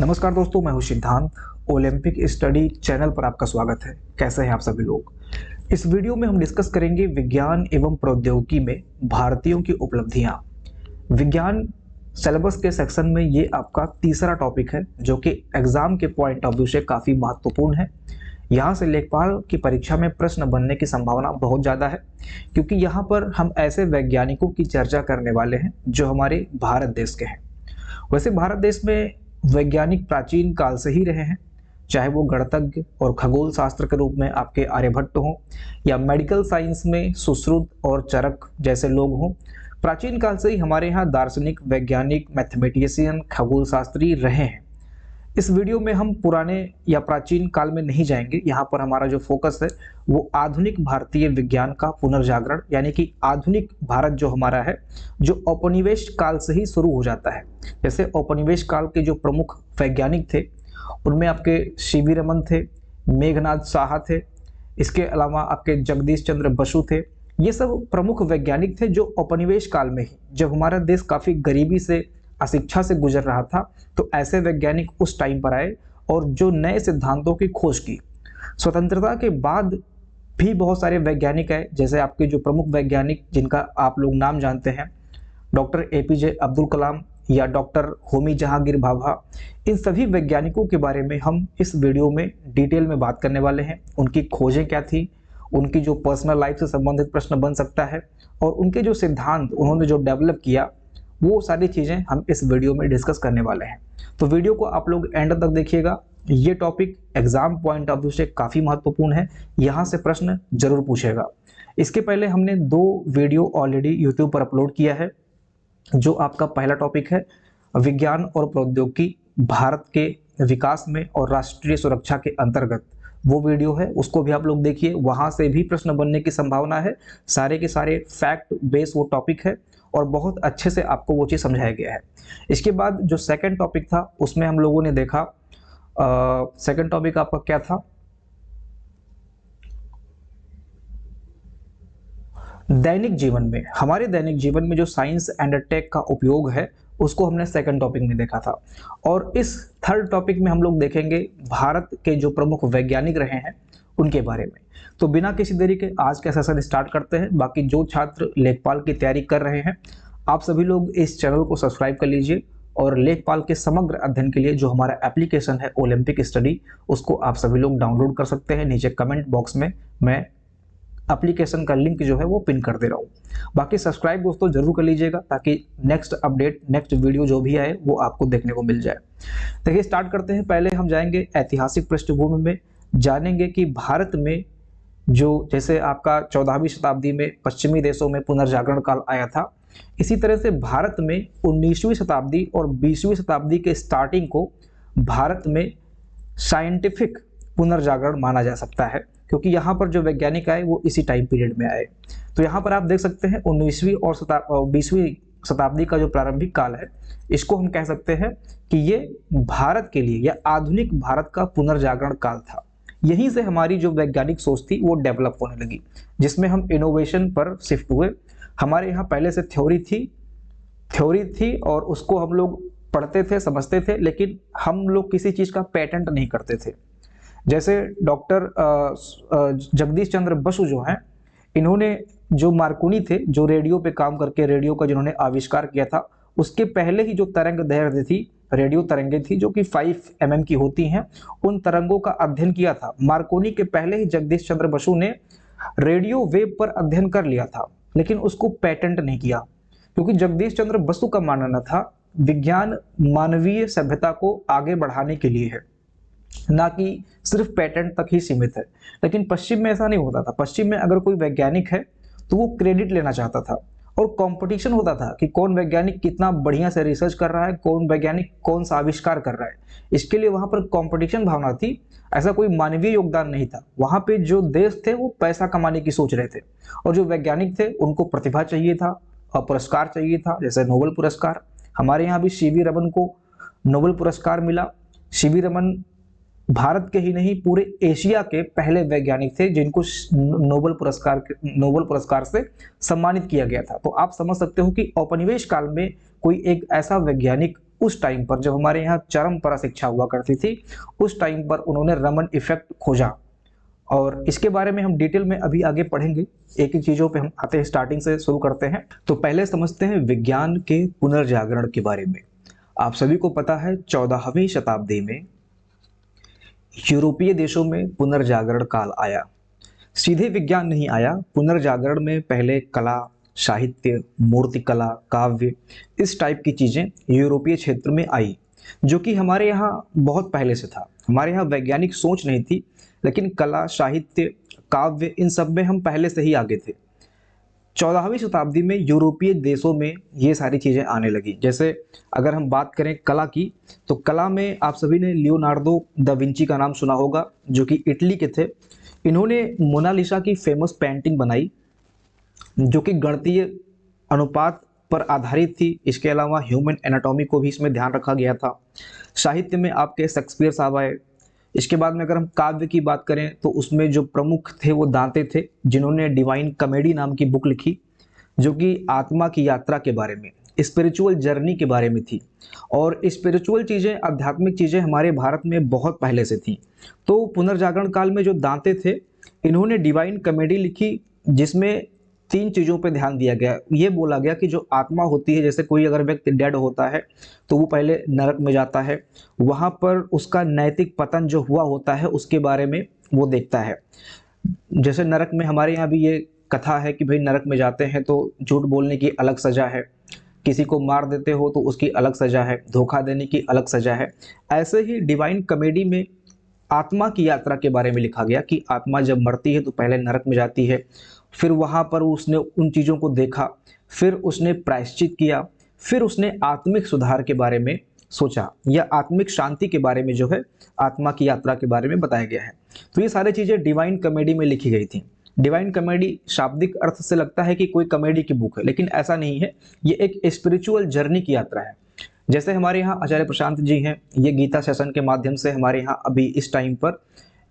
नमस्कार दोस्तों, मैं हूं सिद्धांत। ओलंपिक स्टडी चैनल पर आपका स्वागत है। कैसे हैं आप सभी लोग। इस वीडियो में हम डिस्कस करेंगे विज्ञान एवं प्रौद्योगिकी में भारतीयों की उपलब्धियां। विज्ञान सिलेबस के सेक्शन में ये आपका तीसरा टॉपिक है, जो कि एग्जाम के पॉइंट ऑफ व्यू से काफ़ी महत्वपूर्ण है। यहाँ से लेखपाल की परीक्षा में प्रश्न बनने की संभावना बहुत ज़्यादा है, क्योंकि यहाँ पर हम ऐसे वैज्ञानिकों की चर्चा करने वाले हैं जो हमारे भारत देश के हैं। वैसे भारत देश में वैज्ञानिक प्राचीन काल से ही रहे हैं, चाहे वो गणितज्ञ और खगोल शास्त्र के रूप में आपके आर्यभट्ट हों, या मेडिकल साइंस में सुश्रुत और चरक जैसे लोग हों। प्राचीन काल से ही हमारे यहाँ दार्शनिक, वैज्ञानिक, मैथमेटिशियन, खगोल शास्त्री रहे हैं। इस वीडियो में हम पुराने या प्राचीन काल में नहीं जाएंगे। यहाँ पर हमारा जो फोकस है वो आधुनिक भारतीय विज्ञान का पुनर्जागरण, यानी कि आधुनिक भारत जो हमारा है, जो औपनिवेश काल से ही शुरू हो जाता है। जैसे औपनिवेश काल के जो प्रमुख वैज्ञानिक थे उनमें आपके सीवी रमन थे, मेघनाथ साहा थे, इसके अलावा आपके जगदीश चंद्र बसु थे। ये सब प्रमुख वैज्ञानिक थे जो औपनिवेश काल में ही, जब हमारा देश काफ़ी गरीबी से, अशिक्षा से गुजर रहा था, तो ऐसे वैज्ञानिक उस टाइम पर आए और जो नए सिद्धांतों की खोज की। स्वतंत्रता के बाद भी बहुत सारे वैज्ञानिक आए, जैसे आपके जो प्रमुख वैज्ञानिक जिनका आप लोग नाम जानते हैं, डॉक्टर एपीजे अब्दुल कलाम या डॉक्टर होमी जहांगीर भाभा। इन सभी वैज्ञानिकों के बारे में हम इस वीडियो में डिटेल में बात करने वाले हैं। उनकी खोजें क्या थी, उनकी जो पर्सनल लाइफ से संबंधित प्रश्न बन सकता है, और उनके जो सिद्धांत उन्होंने जो डेवलप किया, वो सारी चीज़ें हम इस वीडियो में डिस्कस करने वाले हैं। तो वीडियो को आप लोग एंड तक देखिएगा। ये topic exam point of view से काफ़ी महत्वपूर्ण है, यहाँ से प्रश्न जरूर पूछेगा। इसके पहले हमने 2 वीडियो ऑलरेडी यूट्यूब पर अपलोड किया है। जो आपका पहला टॉपिक है विज्ञान और प्रौद्योगिकी भारत के विकास में और राष्ट्रीय सुरक्षा के अंतर्गत, वो वीडियो है, उसको भी आप लोग देखिए। वहाँ से भी प्रश्न बनने की संभावना है। सारे के सारे फैक्ट बेस वो टॉपिक है और बहुत अच्छे से आपको वो चीज़ समझाया गया है। इसके बाद जो सेकंड टॉपिक था उसमें हम लोगों ने देखा, सेकंड टॉपिक आपका क्या था, दैनिक जीवन में, हमारे दैनिक जीवन में जो साइंस एंड टेक का उपयोग है, उसको हमने सेकंड टॉपिक में देखा था। और इस थर्ड टॉपिक में हम लोग देखेंगे भारत के जो प्रमुख वैज्ञानिक रहे हैं उनके बारे में। तो बिना किसी देरी के आज का सेशन स्टार्ट करते हैं। बाकी जो छात्र लेखपाल की तैयारी कर रहे हैं, आप सभी लोग इस चैनल को सब्सक्राइब कर लीजिए, और लेखपाल के समग्र अध्ययन के लिए जो हमारा एप्लीकेशन है ओलंपिक स्टडी, उसको आप सभी लोग डाउनलोड कर सकते हैं। नीचे कमेंट बॉक्स में मैं एप्लीकेशन का लिंक जो है वो पिन कर दे रहा हूँ। बाकी सब्सक्राइब दोस्तों जरूर कर लीजिएगा, ताकि नेक्स्ट अपडेट, नेक्स्ट वीडियो जो भी आए वो आपको देखने को मिल जाए। देखिए स्टार्ट करते हैं। पहले हम जाएंगे ऐतिहासिक पृष्ठभूमि में, जानेंगे कि भारत में जो, जैसे आपका 14वीं शताब्दी में पश्चिमी देशों में पुनर्जागरण काल आया था, इसी तरह से भारत में 19वीं शताब्दी और 20वीं शताब्दी के स्टार्टिंग को भारत में साइंटिफिक पुनर्जागरण माना जा सकता है, क्योंकि यहाँ पर जो वैज्ञानिक आए वो इसी टाइम पीरियड में आए। तो यहाँ पर आप देख सकते हैं 19वीं और 20वीं शताब्दी का जो प्रारंभिक काल है, इसको हम कह सकते हैं कि ये भारत के लिए या आधुनिक भारत का पुनर्जागरण काल था। यहीं से हमारी जो वैज्ञानिक सोच थी वो डेवलप होने लगी, जिसमें हम इनोवेशन पर शिफ्ट हुए। हमारे यहाँ पहले से थ्योरी थी और उसको हम लोग पढ़ते थे, समझते थे, लेकिन हम लोग किसी चीज़ का पेटेंट नहीं करते थे। जैसे डॉक्टर जगदीश चंद्र बसु जो हैं, इन्होंने जो मार्कोनी थे, जो रेडियो पे काम करके रेडियो का जिन्होंने आविष्कार किया था, उसके पहले ही जो तरंग दैर्ध्य थी, रेडियो तरंगें थी जो कि 5 mm की होती हैं, उन तरंगों का अध्ययन किया था। मार्कोनी के पहले ही जगदीश चंद्र बसु ने रेडियो वेव पर अध्ययन कर लिया था, लेकिन उसको पेटेंट नहीं किया, क्योंकि जगदीश चंद्र बसु का मानना था विज्ञान मानवीय सभ्यता को आगे बढ़ाने के लिए है, ना कि सिर्फ पेटेंट तक ही सीमित है। लेकिन पश्चिम में ऐसा नहीं होता था। पश्चिम में अगर कोई वैज्ञानिक है तो वो क्रेडिट लेना चाहता था, और कंपटीशन होता था कि कौन वैज्ञानिक कितना बढ़िया से रिसर्च कर रहा है, कौन वैज्ञानिक कौन सा आविष्कार कर रहा है। इसके लिए वहां पर कंपटीशन भावना थी, ऐसा कोई मानवीय योगदान नहीं था। वहां पे जो देश थे वो पैसा कमाने की सोच रहे थे, और जो वैज्ञानिक थे उनको प्रतिभा चाहिए था और पुरस्कार चाहिए था, जैसे नोबेल पुरस्कार। हमारे यहाँ भी सीवी रमन को नोबेल पुरस्कार मिला। सीवी रमन भारत के ही नहीं पूरे एशिया के पहले वैज्ञानिक थे जिनको नोबेल पुरस्कार से सम्मानित किया गया था। तो आप समझ सकते हो कि औपनिवेश काल में कोई एक ऐसा वैज्ञानिक उस टाइम पर जब हमारे यहाँ चरमपरा शिक्षा हुआ करती थी, उस टाइम पर उन्होंने रमन इफेक्ट खोजा। और इसके बारे में हम डिटेल में अभी आगे पढ़ेंगे। एक एक चीज़ों पे हम आते हैं, स्टार्टिंग से शुरू करते हैं। तो पहले समझते हैं विज्ञान के पुनर्जागरण के बारे में। आप सभी को पता है 14वीं शताब्दी में यूरोपीय देशों में पुनर्जागरण काल आया। सीधे विज्ञान नहीं आया, पुनर्जागरण में पहले कला, साहित्य, मूर्तिकला, काव्य, इस टाइप की चीज़ें यूरोपीय क्षेत्र में आई, जो कि हमारे यहाँ बहुत पहले से था। हमारे यहाँ वैज्ञानिक सोच नहीं थी, लेकिन कला, साहित्य, काव्य, इन सब में हम पहले से ही आगे थे। 14वीं शताब्दी में यूरोपीय देशों में ये सारी चीज़ें आने लगी। जैसे अगर हम बात करें कला की, तो कला में आप सभी ने लियोनार्डो दा विंची का नाम सुना होगा, जो कि इटली के थे। इन्होंने मोनालिसा की फेमस पेंटिंग बनाई, जो कि गणितीय अनुपात पर आधारित थी। इसके अलावा ह्यूमन एनाटॉमी को भी इसमें ध्यान रखा गया था। साहित्य में आपके शेक्सपियर साहब आए। इसके बाद में अगर हम काव्य की बात करें, तो उसमें जो प्रमुख थे वो दांते थे, जिन्होंने डिवाइन कॉमेडी नाम की बुक लिखी, जो कि आत्मा की यात्रा के बारे में, स्पिरिचुअल जर्नी के बारे में थी। और स्पिरिचुअल चीज़ें, आध्यात्मिक चीज़ें हमारे भारत में बहुत पहले से थी। तो पुनर्जागरण काल में जो दांते थे, इन्होंने डिवाइन कॉमेडी लिखी, जिसमें 3 चीज़ों पे ध्यान दिया गया। ये बोला गया कि जो आत्मा होती है, जैसे कोई अगर व्यक्ति डेड होता है तो वो पहले नरक में जाता है, वहाँ पर उसका नैतिक पतन जो हुआ होता है उसके बारे में वो देखता है। जैसे नरक में हमारे यहाँ भी ये कथा है कि भाई नरक में जाते हैं तो झूठ बोलने की अलग सज़ा है, किसी को मार देते हो तो उसकी अलग सज़ा है, धोखा देने की अलग सज़ा है। ऐसे ही डिवाइन कॉमेडी में आत्मा की यात्रा के बारे में लिखा गया कि आत्मा जब मरती है तो पहले नरक में जाती है, फिर वहाँ पर उसने उन चीज़ों को देखा, फिर उसने प्रायश्चित किया, फिर उसने आत्मिक सुधार के बारे में सोचा, या आत्मिक शांति के बारे में जो है आत्मा की यात्रा के बारे में बताया गया है। तो ये सारी चीज़ें डिवाइन कॉमेडी में लिखी गई थी। डिवाइन कॉमेडी शाब्दिक अर्थ से लगता है कि कोई कॉमेडी की बुक है, लेकिन ऐसा नहीं है। ये एक स्पिरिचुअल जर्नी की यात्रा है। जैसे हमारे यहाँ आचार्य प्रशांत जी हैं, ये गीता सेशन के माध्यम से हमारे यहाँ अभी इस टाइम पर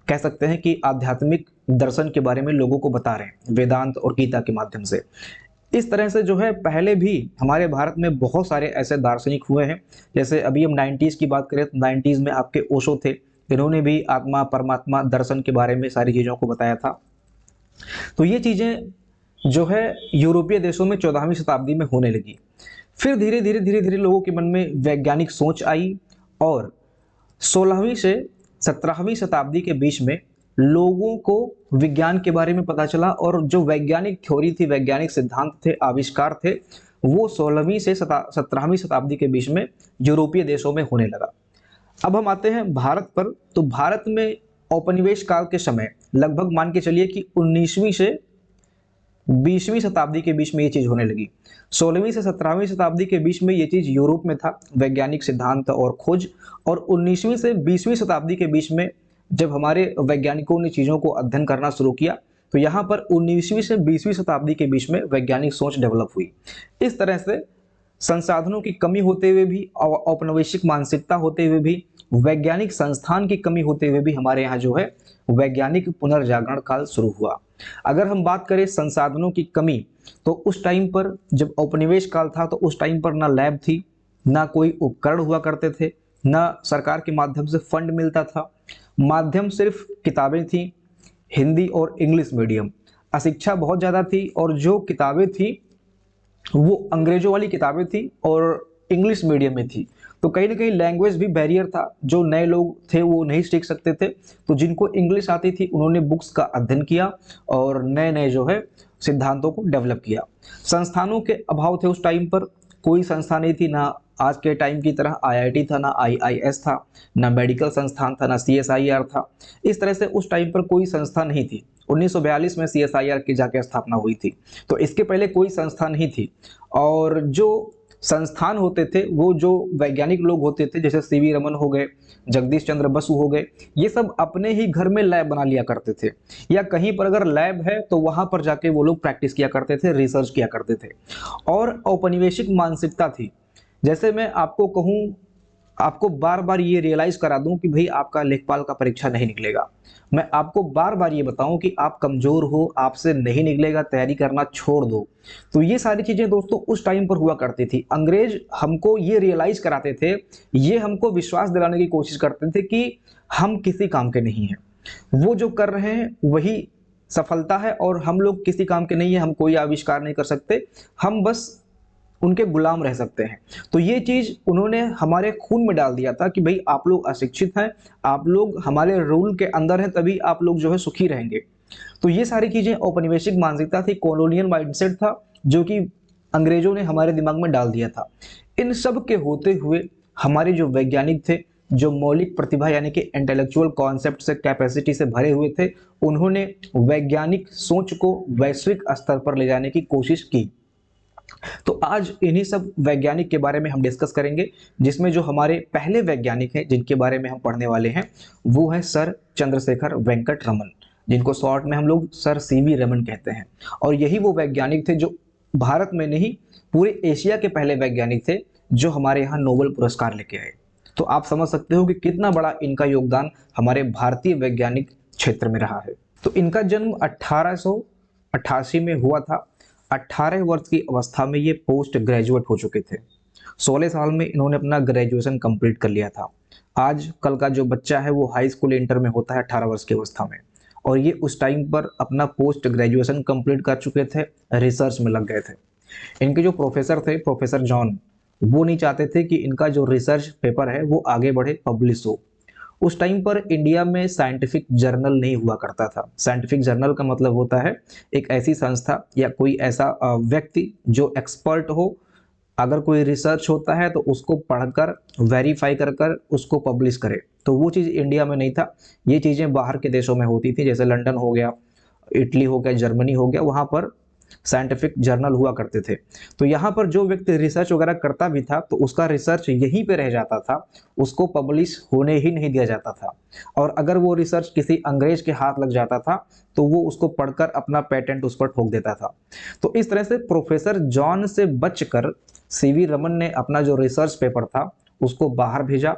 कह सकते हैं कि आध्यात्मिक दर्शन के बारे में लोगों को बता रहे हैं, वेदांत और गीता के माध्यम से। इस तरह से जो है पहले भी हमारे भारत में बहुत सारे ऐसे दार्शनिक हुए हैं। जैसे अभी हम 90s की बात करें तो 90s में आपके ओशो थे, इन्होंने भी आत्मा, परमात्मा, दर्शन के बारे में सारी चीज़ों को बताया था। तो ये चीज़ें जो है यूरोपीय देशों में 14वीं शताब्दी में होने लगी। फिर धीरे धीरे लोगों के मन में वैज्ञानिक सोच आई, और 16वीं से 17वीं शताब्दी के बीच में लोगों को विज्ञान के बारे में पता चला, और जो वैज्ञानिक थ्योरी थी, वैज्ञानिक सिद्धांत थे, आविष्कार थे, वो 16वीं से 17वीं शताब्दी के बीच में यूरोपीय देशों में होने लगा। अब हम आते हैं भारत पर। तो भारत में औपनिवेश काल के समय लगभग मान के चलिए कि 19वीं से 20वीं शताब्दी के बीच में ये चीज़ होने लगी। 16वीं से 17वीं शताब्दी के बीच में ये चीज़ यूरोप में था, वैज्ञानिक सिद्धांत और खोज। और 19वीं से 20वीं शताब्दी के बीच में जब हमारे वैज्ञानिकों ने चीज़ों को अध्ययन करना शुरू किया, तो यहाँ पर 19वीं से 20वीं शताब्दी के बीच में वैज्ञानिक सोच डेवलप हुई। इस तरह से संसाधनों की कमी होते हुए भी, औपनिवेशिक मानसिकता होते हुए भी, वैज्ञानिक संस्थान की कमी होते हुए भी हमारे यहाँ जो है वैज्ञानिक पुनर्जागरण काल शुरू हुआ। अगर हम बात करें संसाधनों की कमी, तो उस टाइम पर जब औपनिवेश काल था, तो उस टाइम पर ना लैब थी, ना कोई उपकरण हुआ करते थे, ना सरकार के माध्यम से फंड मिलता था। माध्यम सिर्फ किताबें थी, हिंदी और इंग्लिश मीडियम। अशिक्षा बहुत ज़्यादा थी, और जो किताबें थी वो अंग्रेजों वाली किताबें थी और इंग्लिश मीडियम में थी। तो कहीं ना कहीं लैंग्वेज भी बैरियर था, जो नए लोग थे वो नहीं सीख सकते थे। तो जिनको इंग्लिश आती थी उन्होंने बुक्स का अध्ययन किया और नए नए जो है सिद्धांतों को डेवलप किया। संस्थानों के अभाव थे उस टाइम पर, कोई संस्था नहीं थी, ना आज के टाइम की तरह आईआईटी था, ना आईआईएस था, ना मेडिकल संस्थान था, ना सीएसआईआर था। इस तरह से उस टाइम पर कोई संस्था नहीं थी। 1942 में सीएसआईआर की जाके स्थापना हुई थी, तो इसके पहले कोई संस्था नहीं थी। और जो संस्थान होते थे वो जो वैज्ञानिक लोग होते थे, जैसे सीवी रमन हो गए, जगदीश चंद्र बसु हो गए, ये सब अपने ही घर में लैब बना लिया करते थे, या कहीं पर अगर लैब है तो वहाँ पर जाके वो लोग प्रैक्टिस किया करते थे, रिसर्च किया करते थे। और औपनिवेशिक मानसिकता थी। जैसे मैं आपको कहूँ, आपको बार बार ये रियलाइज करा दूं कि भाई आपका लेखपाल का परीक्षा नहीं निकलेगा, मैं आपको बार बार ये बताऊं कि आप कमजोर हो, आपसे नहीं निकलेगा, तैयारी करना छोड़ दो। तो ये सारी चीजें दोस्तों उस टाइम पर हुआ करती थी। अंग्रेज हमको ये रियलाइज कराते थे, ये हमको विश्वास दिलाने की कोशिश करते थे कि हम किसी काम के नहीं हैं, वो जो कर रहे हैं वही सफलता है और हम लोग किसी काम के नहीं है, हम कोई आविष्कार नहीं कर सकते, हम बस उनके गुलाम रह सकते हैं। तो ये चीज उन्होंने हमारे खून में डाल दिया था कि भाई आप लोग अशिक्षित हैं, आप लोग हमारे रूल के अंदर हैं, तभी आप लोग जो है सुखी रहेंगे। तो ये सारी चीजें औपनिवेशिक मानसिकता थी, कॉलोनियल माइंडसेट था, जो कि अंग्रेजों ने हमारे दिमाग में डाल दिया था। इन सब के होते हुए हमारे जो वैज्ञानिक थे, जो मौलिक प्रतिभा यानी कि इंटेलेक्चुअल कॉन्सेप्ट से, कैपेसिटी से भरे हुए थे, उन्होंने वैज्ञानिक सोच को वैश्विक स्तर पर ले जाने की कोशिश की। तो आज इन्हीं सब वैज्ञानिक के बारे में हम डिस्कस करेंगे, जिसमें जो हमारे पहले वैज्ञानिक हैं जिनके बारे में हम पढ़ने वाले हैं वो है सर चंद्रशेखर वेंकट रमन, जिनको शॉर्ट में हम लोग सर सीवी रमन कहते हैं। और यही वो वैज्ञानिक थे जो भारत में नहीं पूरे एशिया के पहले वैज्ञानिक थे जो हमारे यहाँ नोबेल पुरस्कार लेके आए। तो आप समझ सकते हो कि कितना बड़ा इनका योगदान हमारे भारतीय वैज्ञानिक क्षेत्र में रहा है। तो इनका जन्म 1888 में हुआ था। 18 वर्ष की अवस्था में ये पोस्ट ग्रेजुएट हो चुके थे। 16 साल में इन्होंने अपना ग्रेजुएशन कंप्लीट कर लिया था। आज कल का जो बच्चा है वो हाई स्कूल इंटर में होता है 18 वर्ष की अवस्था में, और ये उस टाइम पर अपना पोस्ट ग्रेजुएशन कंप्लीट कर चुके थे, रिसर्च में लग गए थे। इनके जो प्रोफेसर थे, प्रोफेसर जॉन, वो नहीं चाहते थे कि इनका जो रिसर्च पेपर है वो आगे बढ़े, पब्लिश हो। उस टाइम पर इंडिया में साइंटिफिक जर्नल नहीं हुआ करता था। साइंटिफिक जर्नल का मतलब होता है एक ऐसी संस्था या कोई ऐसा व्यक्ति जो एक्सपर्ट हो, अगर कोई रिसर्च होता है तो उसको पढ़कर वेरीफाई कर कर उसको पब्लिश करे। तो वो चीज़ इंडिया में नहीं था, ये चीज़ें बाहर के देशों में होती थी, जैसे लंदन हो गया, इटली हो गया, जर्मनी हो गया, वहाँ पर साइंटिफिक जर्नल हुआ करते थे। तो यहाँ पर जो व्यक्ति रिसर्च वगैरह करता भी था तो उसका रिसर्च यहीं पे रह जाता था, उसको पब्लिश होने ही नहीं दिया जाता था। और अगर वो रिसर्च किसी अंग्रेज के हाथ लग जाता था तो वो उसको पढ़कर अपना पेटेंट उस पर ठोक देता था। तो इस तरह से प्रोफेसर जॉन से बचकर सीवी रमन ने अपना जो रिसर्च पेपर था उसको बाहर भेजा,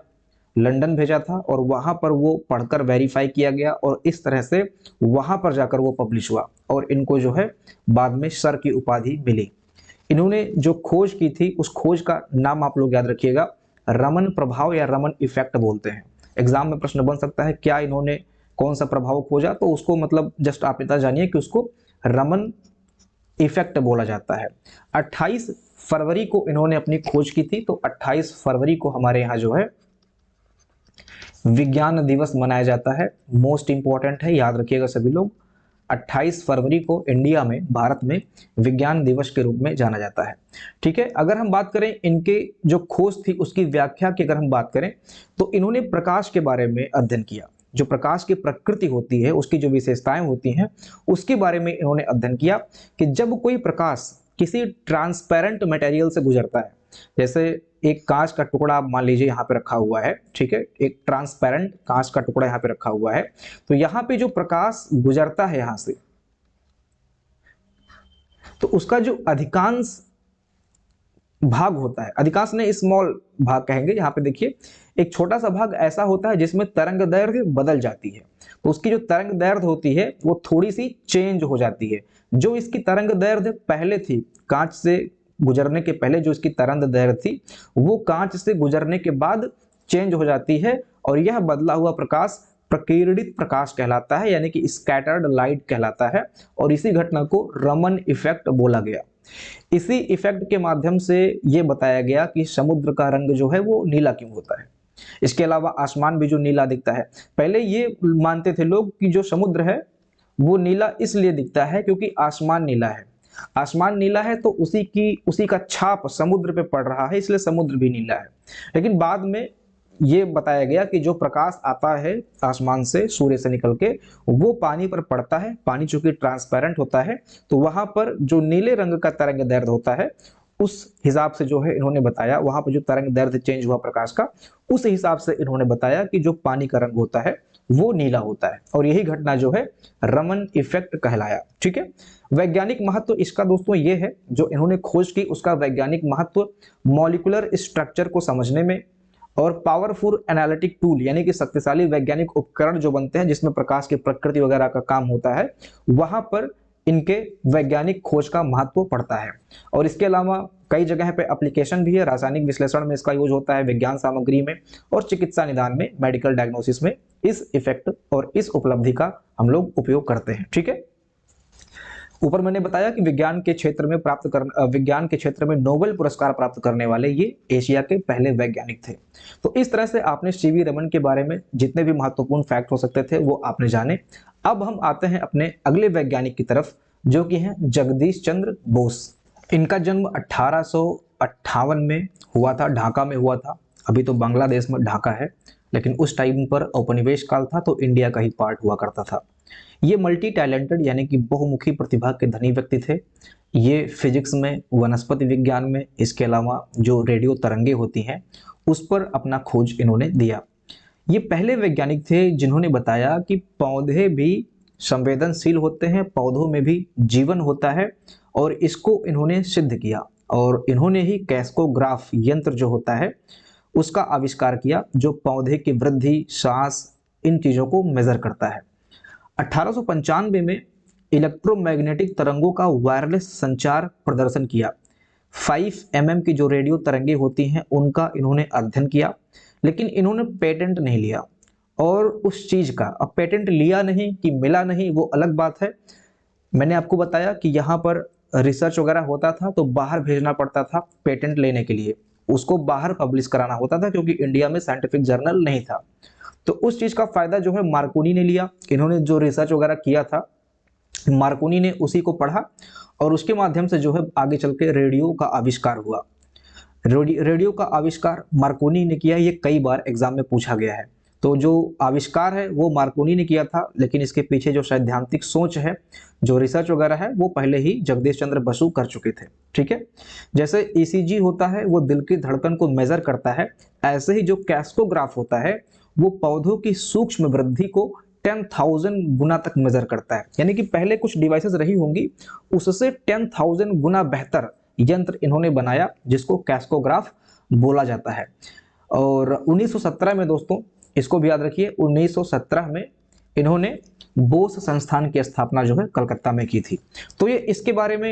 लंदन भेजा था, और वहां पर वो पढ़कर वेरीफाई किया गया और इस तरह से वहां पर जाकर वो पब्लिश हुआ और इनको जो है बाद में सर की उपाधि मिली। इन्होंने जो खोज की थी उस खोज का नाम आप लोग याद रखिएगा, रमन प्रभाव या रमन इफेक्ट बोलते हैं। एग्जाम में प्रश्न बन सकता है क्या इन्होंने कौन सा प्रभाव खोजा, तो उसको मतलब जस्ट आप इतना जानिए कि उसको रमन इफेक्ट बोला जाता है। 28 फरवरी को इन्होंने अपनी खोज की थी, तो 28 फरवरी को हमारे यहाँ जो है विज्ञान दिवस मनाया जाता है। मोस्ट इंपॉर्टेंट है, याद रखिएगा सभी लोग। 28 फरवरी को इंडिया में, भारत में विज्ञान दिवस के रूप में जाना जाता है। ठीक है, अगर हम बात करें इनके जो खोज थी उसकी व्याख्या की अगर हम बात करें तो इन्होंने प्रकाश के बारे में अध्ययन किया। जो प्रकाश की प्रकृति होती है, उसकी जो विशेषताएं होती हैं, उसके बारे में इन्होंने अध्ययन किया कि जब कोई प्रकाश किसी ट्रांसपेरेंट मटेरियल से गुजरता है, जैसे एक कांच का टुकड़ा आप मान लीजिए यहाँ पे रखा हुआ है, ठीक है, एक ट्रांसपेरेंट कांच का टुकड़ा यहाँ पे रखा हुआ है, तो यहाँ पे जो प्रकाश गुजरता है यहाँ से, तो उसका जो अधिकांश भाग होता है, अधिकांश ने स्मॉल भाग कहेंगे, यहाँ पे देखिए एक छोटा सा भाग ऐसा होता है जिसमें तरंग दैर्घ्य बदल जाती है। तो उसकी जो तरंग दैर्घ्य होती है वो थोड़ी सी चेंज हो जाती है। जो इसकी तरंग दैर्घ्य पहले थी, कांच से गुजरने के पहले जो इसकी तरंग दैर्घ्य थी वो कांच से गुजरने के बाद चेंज हो जाती है, और यह बदला हुआ प्रकाश प्रकीर्णित प्रकाश कहलाता है, यानी कि स्कैटर्ड लाइट कहलाता है। और इसी घटना को रमन इफेक्ट बोला गया। इसी इफेक्ट के माध्यम से यह बताया गया कि समुद्र का रंग जो है वो नीला क्यों होता है। इसके अलावा आसमान भी जो नीला दिखता है, पहले ये मानते थे लोग कि जो समुद्र है वो नीला इसलिए दिखता है क्योंकि आसमान नीला है। आसमान नीला है तो उसी का छाप समुद्र पे पड़ रहा है, इसलिए समुद्र भी नीला है। लेकिन बाद में ये बताया गया कि जो प्रकाश आता है आसमान से, सूर्य से निकल के, वो पानी पर पड़ता है। पानी चूंकि ट्रांसपेरेंट होता है तो वहां पर जो नीले रंग का तरंग दैर्घ्य होता है उस हिसाब से जो है इन्होंने बताया, वहां पर जो तरंग दैर्घ्य चेंज हुआ प्रकाश का, उस हिसाब से इन्होंने बताया कि जो पानी का रंग होता है वो नीला होता है। और यही घटना जो है रमन इफेक्ट कहलाया। ठीक है, वैज्ञानिक महत्व इसका दोस्तों ये है, जो इन्होंने खोज की उसका वैज्ञानिक महत्व मॉलिक्यूलर स्ट्रक्चर को समझने में और पावरफुल एनालिटिक टूल यानी कि शक्तिशाली वैज्ञानिक उपकरण जो बनते हैं जिसमें प्रकाश की प्रकृति वगैरह का काम होता है, वहां पर इनके वैज्ञानिक खोज का महत्व पड़ता है। और इसके अलावा कई जगह पे एप्लीकेशन भी है, रासायनिक विश्लेषण में इसका यूज होता है, विज्ञान सामग्री में और चिकित्सा निदान में, मेडिकल डायग्नोसिस में इस इफेक्ट और इस उपलब्धि का हम लोग उपयोग करते हैं। ठीक है, ऊपर मैंने बताया कि विज्ञान के क्षेत्र में नोबेल पुरस्कार प्राप्त करने वाले ये एशिया के पहले वैज्ञानिक थे। तो इस तरह से आपने सीवी रमन के बारे में जितने भी महत्वपूर्ण फैक्ट हो सकते थे वो आपने जाने। अब हम आते हैं अपने अगले वैज्ञानिक की तरफ, जो कि हैं जगदीश चंद्र बोस। इनका जन्म 1858 में हुआ था, ढाका में हुआ था। अभी तो बांग्लादेश में ढाका है, लेकिन उस टाइम पर औपनिवेश काल था तो इंडिया का ही पार्ट हुआ करता था। ये मल्टी टैलेंटेड यानी कि बहुमुखी प्रतिभा के धनी व्यक्ति थे। ये फिजिक्स में, वनस्पति विज्ञान में, इसके अलावा जो रेडियो तरंगे होती हैं उस पर अपना खोज इन्होंने दिया। ये पहले वैज्ञानिक थे जिन्होंने बताया कि पौधे भी संवेदनशील होते हैं, पौधों में भी जीवन होता है, और इसको इन्होंने सिद्ध किया। और इन्होंने ही कैस्कोग्राफ यंत्र जो होता है उसका आविष्कार किया, जो पौधे की वृद्धि, सांस, इन चीजों को मेजर करता है। 1895 में इलेक्ट्रोमैग्नेटिक तरंगों का वायरलेस संचार प्रदर्शन किया। 5 mm की जो रेडियो तरंगे होती हैं उनका इन्होंने अध्ययन किया, लेकिन इन्होंने पेटेंट नहीं लिया। और उस चीज का अब पेटेंट लिया नहीं कि मिला नहीं वो अलग बात है। मैंने आपको बताया कि यहाँ पर रिसर्च वगैरह होता था तो बाहर भेजना पड़ता था पेटेंट लेने के लिए, उसको बाहर पब्लिश कराना होता था क्योंकि इंडिया में साइंटिफिक जर्नल नहीं था। तो उस चीज का फायदा जो है मार्कोनी ने लिया। इन्होंने जो रिसर्च वगैरह किया था मार्कोनी ने उसी को पढ़ा और उसके माध्यम से जो है आगे चल के रेडियो का आविष्कार हुआ। रेडियो का आविष्कार मार्कोनी ने किया, ये कई बार एग्जाम में पूछा गया है। तो जो आविष्कार है वो मार्कोनी ने किया था, लेकिन इसके पीछे जो सैद्धांतिक सोच है, जो रिसर्च वगैरह है, वो पहले ही जगदीश चंद्र बसु कर चुके थे। ठीक है, जैसे ईसीजी होता है वो दिल की धड़कन को मेजर करता है, ऐसे ही जो कैस्कोग्राफ होता है वो पौधों की सूक्ष्म वृद्धि को 10,000 गुना तक मेजर करता है। यानी कि पहले कुछ डिवाइसेस रही होंगी, उससे 10,000 गुना बेहतर यंत्र इन्होंने बनाया जिसको कैस्कोग्राफ बोला जाता है। और 1917 में दोस्तों, इसको भी याद रखिए, 1917 में इन्होंने बोस संस्थान की स्थापना जो है कलकत्ता में की थी। तो ये इसके बारे में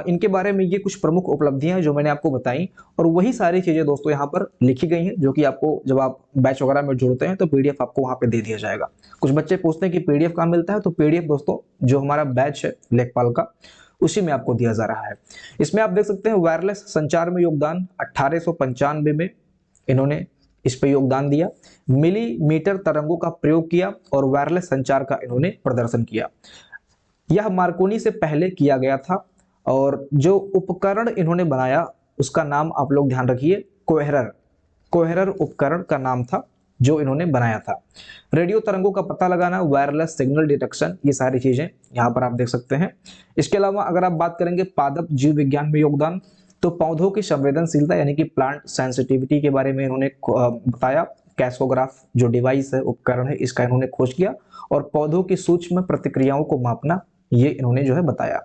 इनके बारे में ये कुछ प्रमुख उपलब्धियां जो मैंने आपको बताई, और वही सारी चीजें दोस्तों यहाँ पर लिखी गई हैं, जो कि आपको जब आप बैच वगैरह में जुड़ते हैं तो पीडीएफ आपको वहां पे दे दिया जाएगा। कुछ बच्चे पूछते हैं कि पीडीएफ कहाँ मिलता है, तो पीडीएफ दोस्तों जो हमारा बैच है लेखपाल का, उसी में आपको दिया जा रहा है। इसमें आप देख सकते हैं वायरलेस संचार में योगदान 1895 में इन्होंने इस पे योगदान दिया, मिलीमीटर तरंगों का प्रयोग किया और वायरलेस संचार का इन्होंने प्रदर्शन किया। यह मार्कोनी से पहले किया गया था। और जो उपकरण इन्होंने बनाया उसका नाम आप लोग ध्यान रखिए, कोहेरर उपकरण का नाम था जो इन्होंने बनाया था। रेडियो तरंगों का पता लगाना, वायरलेस सिग्नल डिटेक्शन, ये सारी चीजें यहाँ पर आप देख सकते हैं। इसके अलावा अगर आप बात करेंगे पादप जीव विज्ञान में योगदान, तो पौधों की संवेदनशीलता यानी कि प्लांट सेंसिटिविटी के बारे में इन्होंने बताया। कैस्कोग्राफ जो डिवाइस है, उपकरण है, इसका इन्होंने खोज किया। और पौधों की सूक्ष्म प्रतिक्रियाओं को मापना, ये इन्होंने जो है बताया।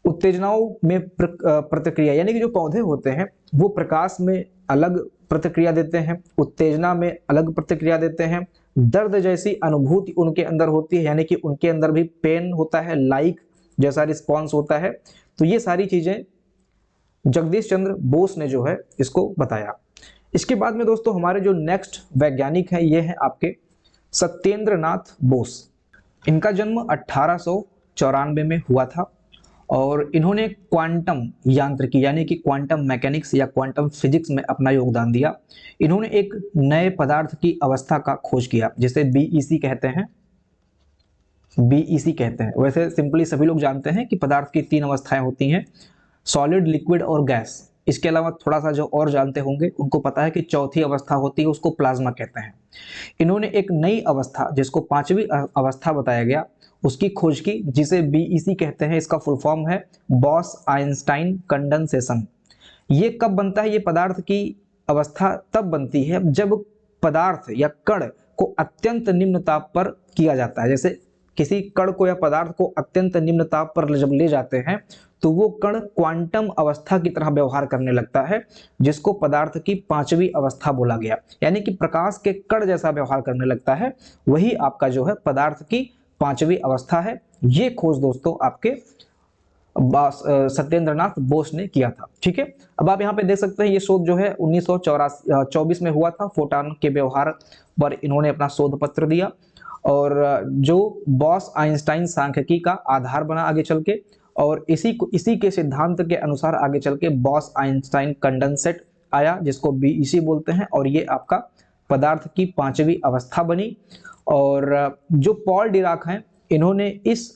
उत्तेजनाओं में प्रतिक्रिया यानी कि जो पौधे होते हैं वो प्रकाश में अलग प्रतिक्रिया देते हैं, उत्तेजना में अलग प्रतिक्रिया देते हैं, दर्द जैसी अनुभूति उनके अंदर होती है, यानी कि उनके अंदर भी पेन होता है, लाइक जैसा रिस्पॉन्स होता है। तो ये सारी चीजें जगदीश चंद्र बोस ने जो है इसको बताया। इसके बाद में दोस्तों हमारे जो नेक्स्ट वैज्ञानिक हैं ये हैं आपके सत्येंद्र नाथ बोस। इनका जन्म 1894 में हुआ था और इन्होंने क्वांटम यांत्रिकी यानी कि क्वांटम मैकेनिक्स या क्वांटम फिजिक्स में अपना योगदान दिया। इन्होंने एक नए पदार्थ की अवस्था का खोज किया जिसे बीईसी कहते हैं। बीईसी कहते हैं, वैसे सिंपली सभी लोग जानते हैं कि पदार्थ की 3 अवस्थाएं होती हैं, सॉलिड, लिक्विड और गैस। इसके अलावा थोड़ा सा जो और जानते होंगे उनको पता है कि चौथी अवस्था होती है, उसको प्लाज्मा कहते हैं। इन्होंने एक नई अवस्था जिसको 5वीं अवस्था बताया गया उसकी खोज की, जिसे बीईसी कहते हैं। इसका फुल फॉर्म है बॉस आइंस्टाइन कंडेंसेशन। ये कब बनता है? ये पदार्थ की अवस्था तब बनती है जब पदार्थ या कण को अत्यंत निम्न ताप पर किया जाता है। जैसे किसी कण को या पदार्थ को अत्यंत निम्न ताप पर जब ले जाते हैं तो वो कण क्वांटम अवस्था की तरह व्यवहार करने लगता है, जिसको पदार्थ की पांचवी अवस्था बोला गया। यानी कि प्रकाश के कण जैसा व्यवहार करने लगता है, वही आपका जो है पदार्थ की पांचवी अवस्था है। ये खोज दोस्तों आपके सत्येंद्र नाथ बोस ने किया था। ठीक है, अब आप यहाँ पे देख सकते हैं ये शोध जो है 1924 में हुआ था। फोटॉन के व्यवहार पर इन्होंने अपना शोध पत्र दिया, और जो बॉस आइंस्टाइन सांख्यिकी का आधार बना आगे चल के, और इसी के सिद्धांत के अनुसार आगे चल के बॉस आइंस्टाइन कंडेंसेट आया, जिसको बीईसी बोलते हैं, और ये आपका पदार्थ की पांचवी अवस्था बनी। और जो पॉल डिराक हैं, इन्होंने इस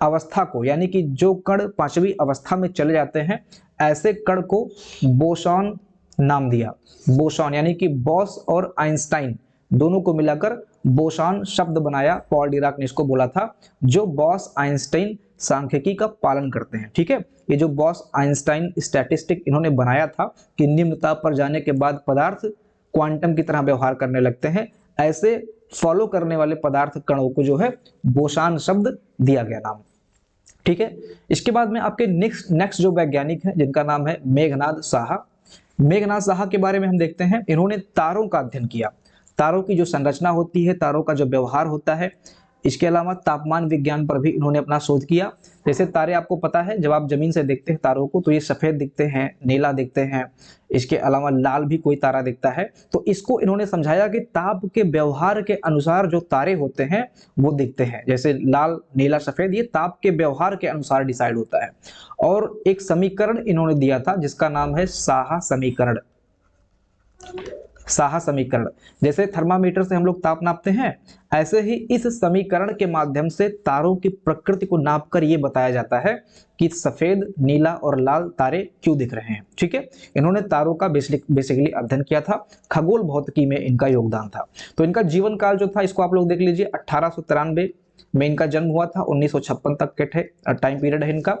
अवस्था को, यानी कि जो कण पांचवी अवस्था में चले जाते हैं, ऐसे कण को बोसॉन नाम दिया। बोसॉन यानी कि बॉस और आइंस्टाइन दोनों को मिलाकर बोसॉन शब्द बनाया। पॉल डिराक ने इसको बोला था, जो बॉस आइंस्टाइन सांख्यिकी का पालन करते हैं। ठीक है, ये जो बॉस आइंस्टाइन स्टैटिस्टिक इन्होंने बनाया था कि निम्न ताप पर जाने के बाद पदार्थ क्वांटम की तरह व्यवहार करने लगते हैं, ऐसे फॉलो करने वाले पदार्थ कणों को जो है बोसॉन शब्द दिया गया नाम। ठीक है, इसके बाद में आपके नेक्स्ट जो वैज्ञानिक हैं, जिनका नाम है मेघनाद साहा। मेघनाद साहा के बारे में हम देखते हैं, इन्होंने तारों का अध्ययन किया। तारों की जो संरचना होती है, तारों का जो व्यवहार होता है, इसके अलावा तापमान विज्ञान पर भी इन्होंने अपना शोध किया। जैसे तारे आपको पता है, जब आप जमीन से देखते हैं तारों को, तो ये सफेद दिखते हैं, नीला दिखते हैं, इसके अलावा लाल भी कोई तारा दिखता है। तो इसको इन्होंने समझाया कि ताप के व्यवहार के अनुसार जो तारे होते हैं वो दिखते हैं। जैसे लाल, नीला, सफेद, ये ताप के व्यवहार के अनुसार डिसाइड होता है। और एक समीकरण इन्होंने दिया था जिसका नाम है साहा समीकरण। साहा समीकरण, जैसे थर्मामीटर से हम लोग ताप नापते हैं, ऐसे ही इस समीकरण के माध्यम से तारों की प्रकृति को नापकर यह बताया जाता है कि सफेद, नीला और लाल तारे क्यों दिख रहे हैं। ठीक है, इन्होंने तारों का बेसिकली अध्ययन किया था। खगोल भौतिकी में इनका योगदान था। तो इनका जीवन काल जो था, इसको आप लोग देख लीजिए। 1893 में इनका जन्म हुआ था, 1956 तक के टाइम पीरियड है इनका।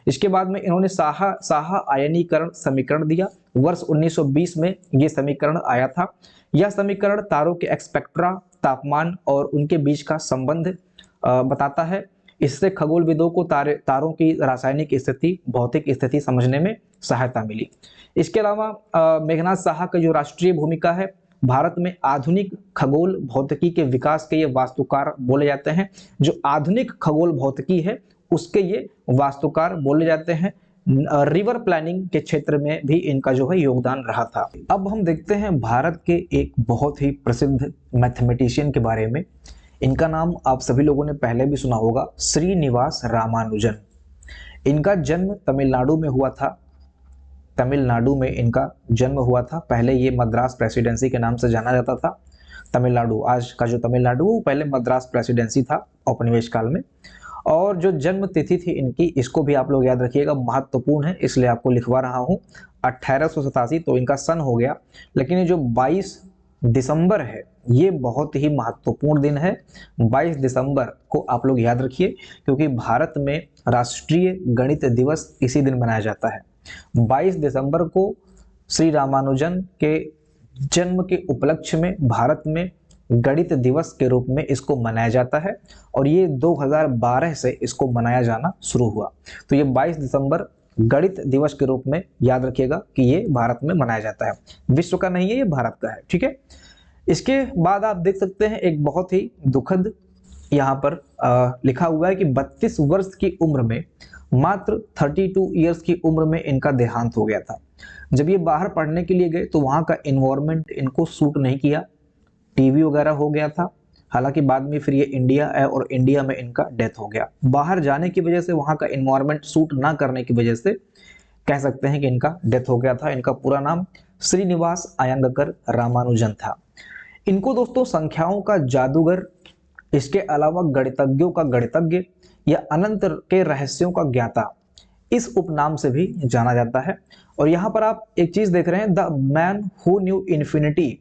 इसके बाद में इन्होंने साहा आयनीकरण समीकरण दिया। वर्ष 1920 में यह समीकरण आया था। यह समीकरण तारों के स्पेक्ट्रा, तापमान और उनके बीच का संबंध बताता है। इससे खगोलविदों को तारों की रासायनिक स्थिति, भौतिक स्थिति समझने में सहायता मिली। इसके अलावा मेघनाद साहा की जो राष्ट्रीय भूमिका है, भारत में आधुनिक खगोल भौतिकी के विकास के ये वास्तुकार बोले जाते हैं। जो आधुनिक खगोल भौतिकी है उसके ये वास्तुकार बोले जाते हैं। रिवर प्लानिंग के क्षेत्र में भी इनका जो है योगदान रहा था। अब हम देखते हैं भारत के एक बहुत ही प्रसिद्ध मैथमेटिशियन के बारे में। इनका नाम आप सभी लोगों ने पहले भी सुना होगा, श्रीनिवास रामानुजन। इनका जन्म तमिलनाडु में हुआ था। तमिलनाडु में इनका जन्म हुआ था। पहले ये मद्रास प्रेसिडेंसी के नाम से जाना जाता था। तमिलनाडु, आज का जो तमिलनाडु, वो पहले मद्रास प्रेसिडेंसी था औपनिवेश काल में। और जो जन्म तिथि थी इनकी, इसको भी आप लोग याद रखिएगा, महत्वपूर्ण है, इसलिए आपको लिखवा रहा हूँ। 1887 तो इनका सन हो गया, लेकिन ये जो 22 दिसंबर है ये बहुत ही महत्वपूर्ण दिन है। 22 दिसंबर को आप लोग याद रखिए, क्योंकि भारत में राष्ट्रीय गणित दिवस इसी दिन मनाया जाता है। 22 दिसंबर को श्री रामानुजन के जन्म के उपलक्ष्य में भारत में गणित दिवस के रूप में इसको मनाया जाता है, और ये 2012 से इसको मनाया जाना शुरू हुआ। तो ये 22 दिसंबर गणित दिवस के रूप में याद रखिएगा कि ये भारत में मनाया जाता है। विश्व का नहीं है, ये भारत का है। ठीक है, इसके बाद आप देख सकते हैं एक बहुत ही दुखद यहाँ पर लिखा हुआ है कि 32 वर्ष की उम्र में, मात्र 32 ईयर्स की उम्र में इनका देहांत हो गया था। जब ये बाहर पढ़ने के लिए गए तो वहाँ का एनवायरनमेंट इनको सूट नहीं किया, टीवी वगैरह हो गया था। हालांकि बाद में फिर ये इंडिया आए और इंडिया में इनका डेथ हो गया। बाहर जाने की वजह से, वहाँ का एनवायरनमेंट सूट ना करने की वजह से कह सकते हैं कि इनका डेथ हो गया था। इनका पूरा नाम श्रीनिवास अयंगार रामानुजन था। इनको दोस्तों संख्याओं का जादूगर, इसके अलावा गणितज्ञों का गणितज्ञ या अनंत के रहस्यों का ज्ञाता, इस उपनाम से भी जाना जाता है। और यहाँ पर आप एक चीज देख रहे हैं, the man who knew infinity,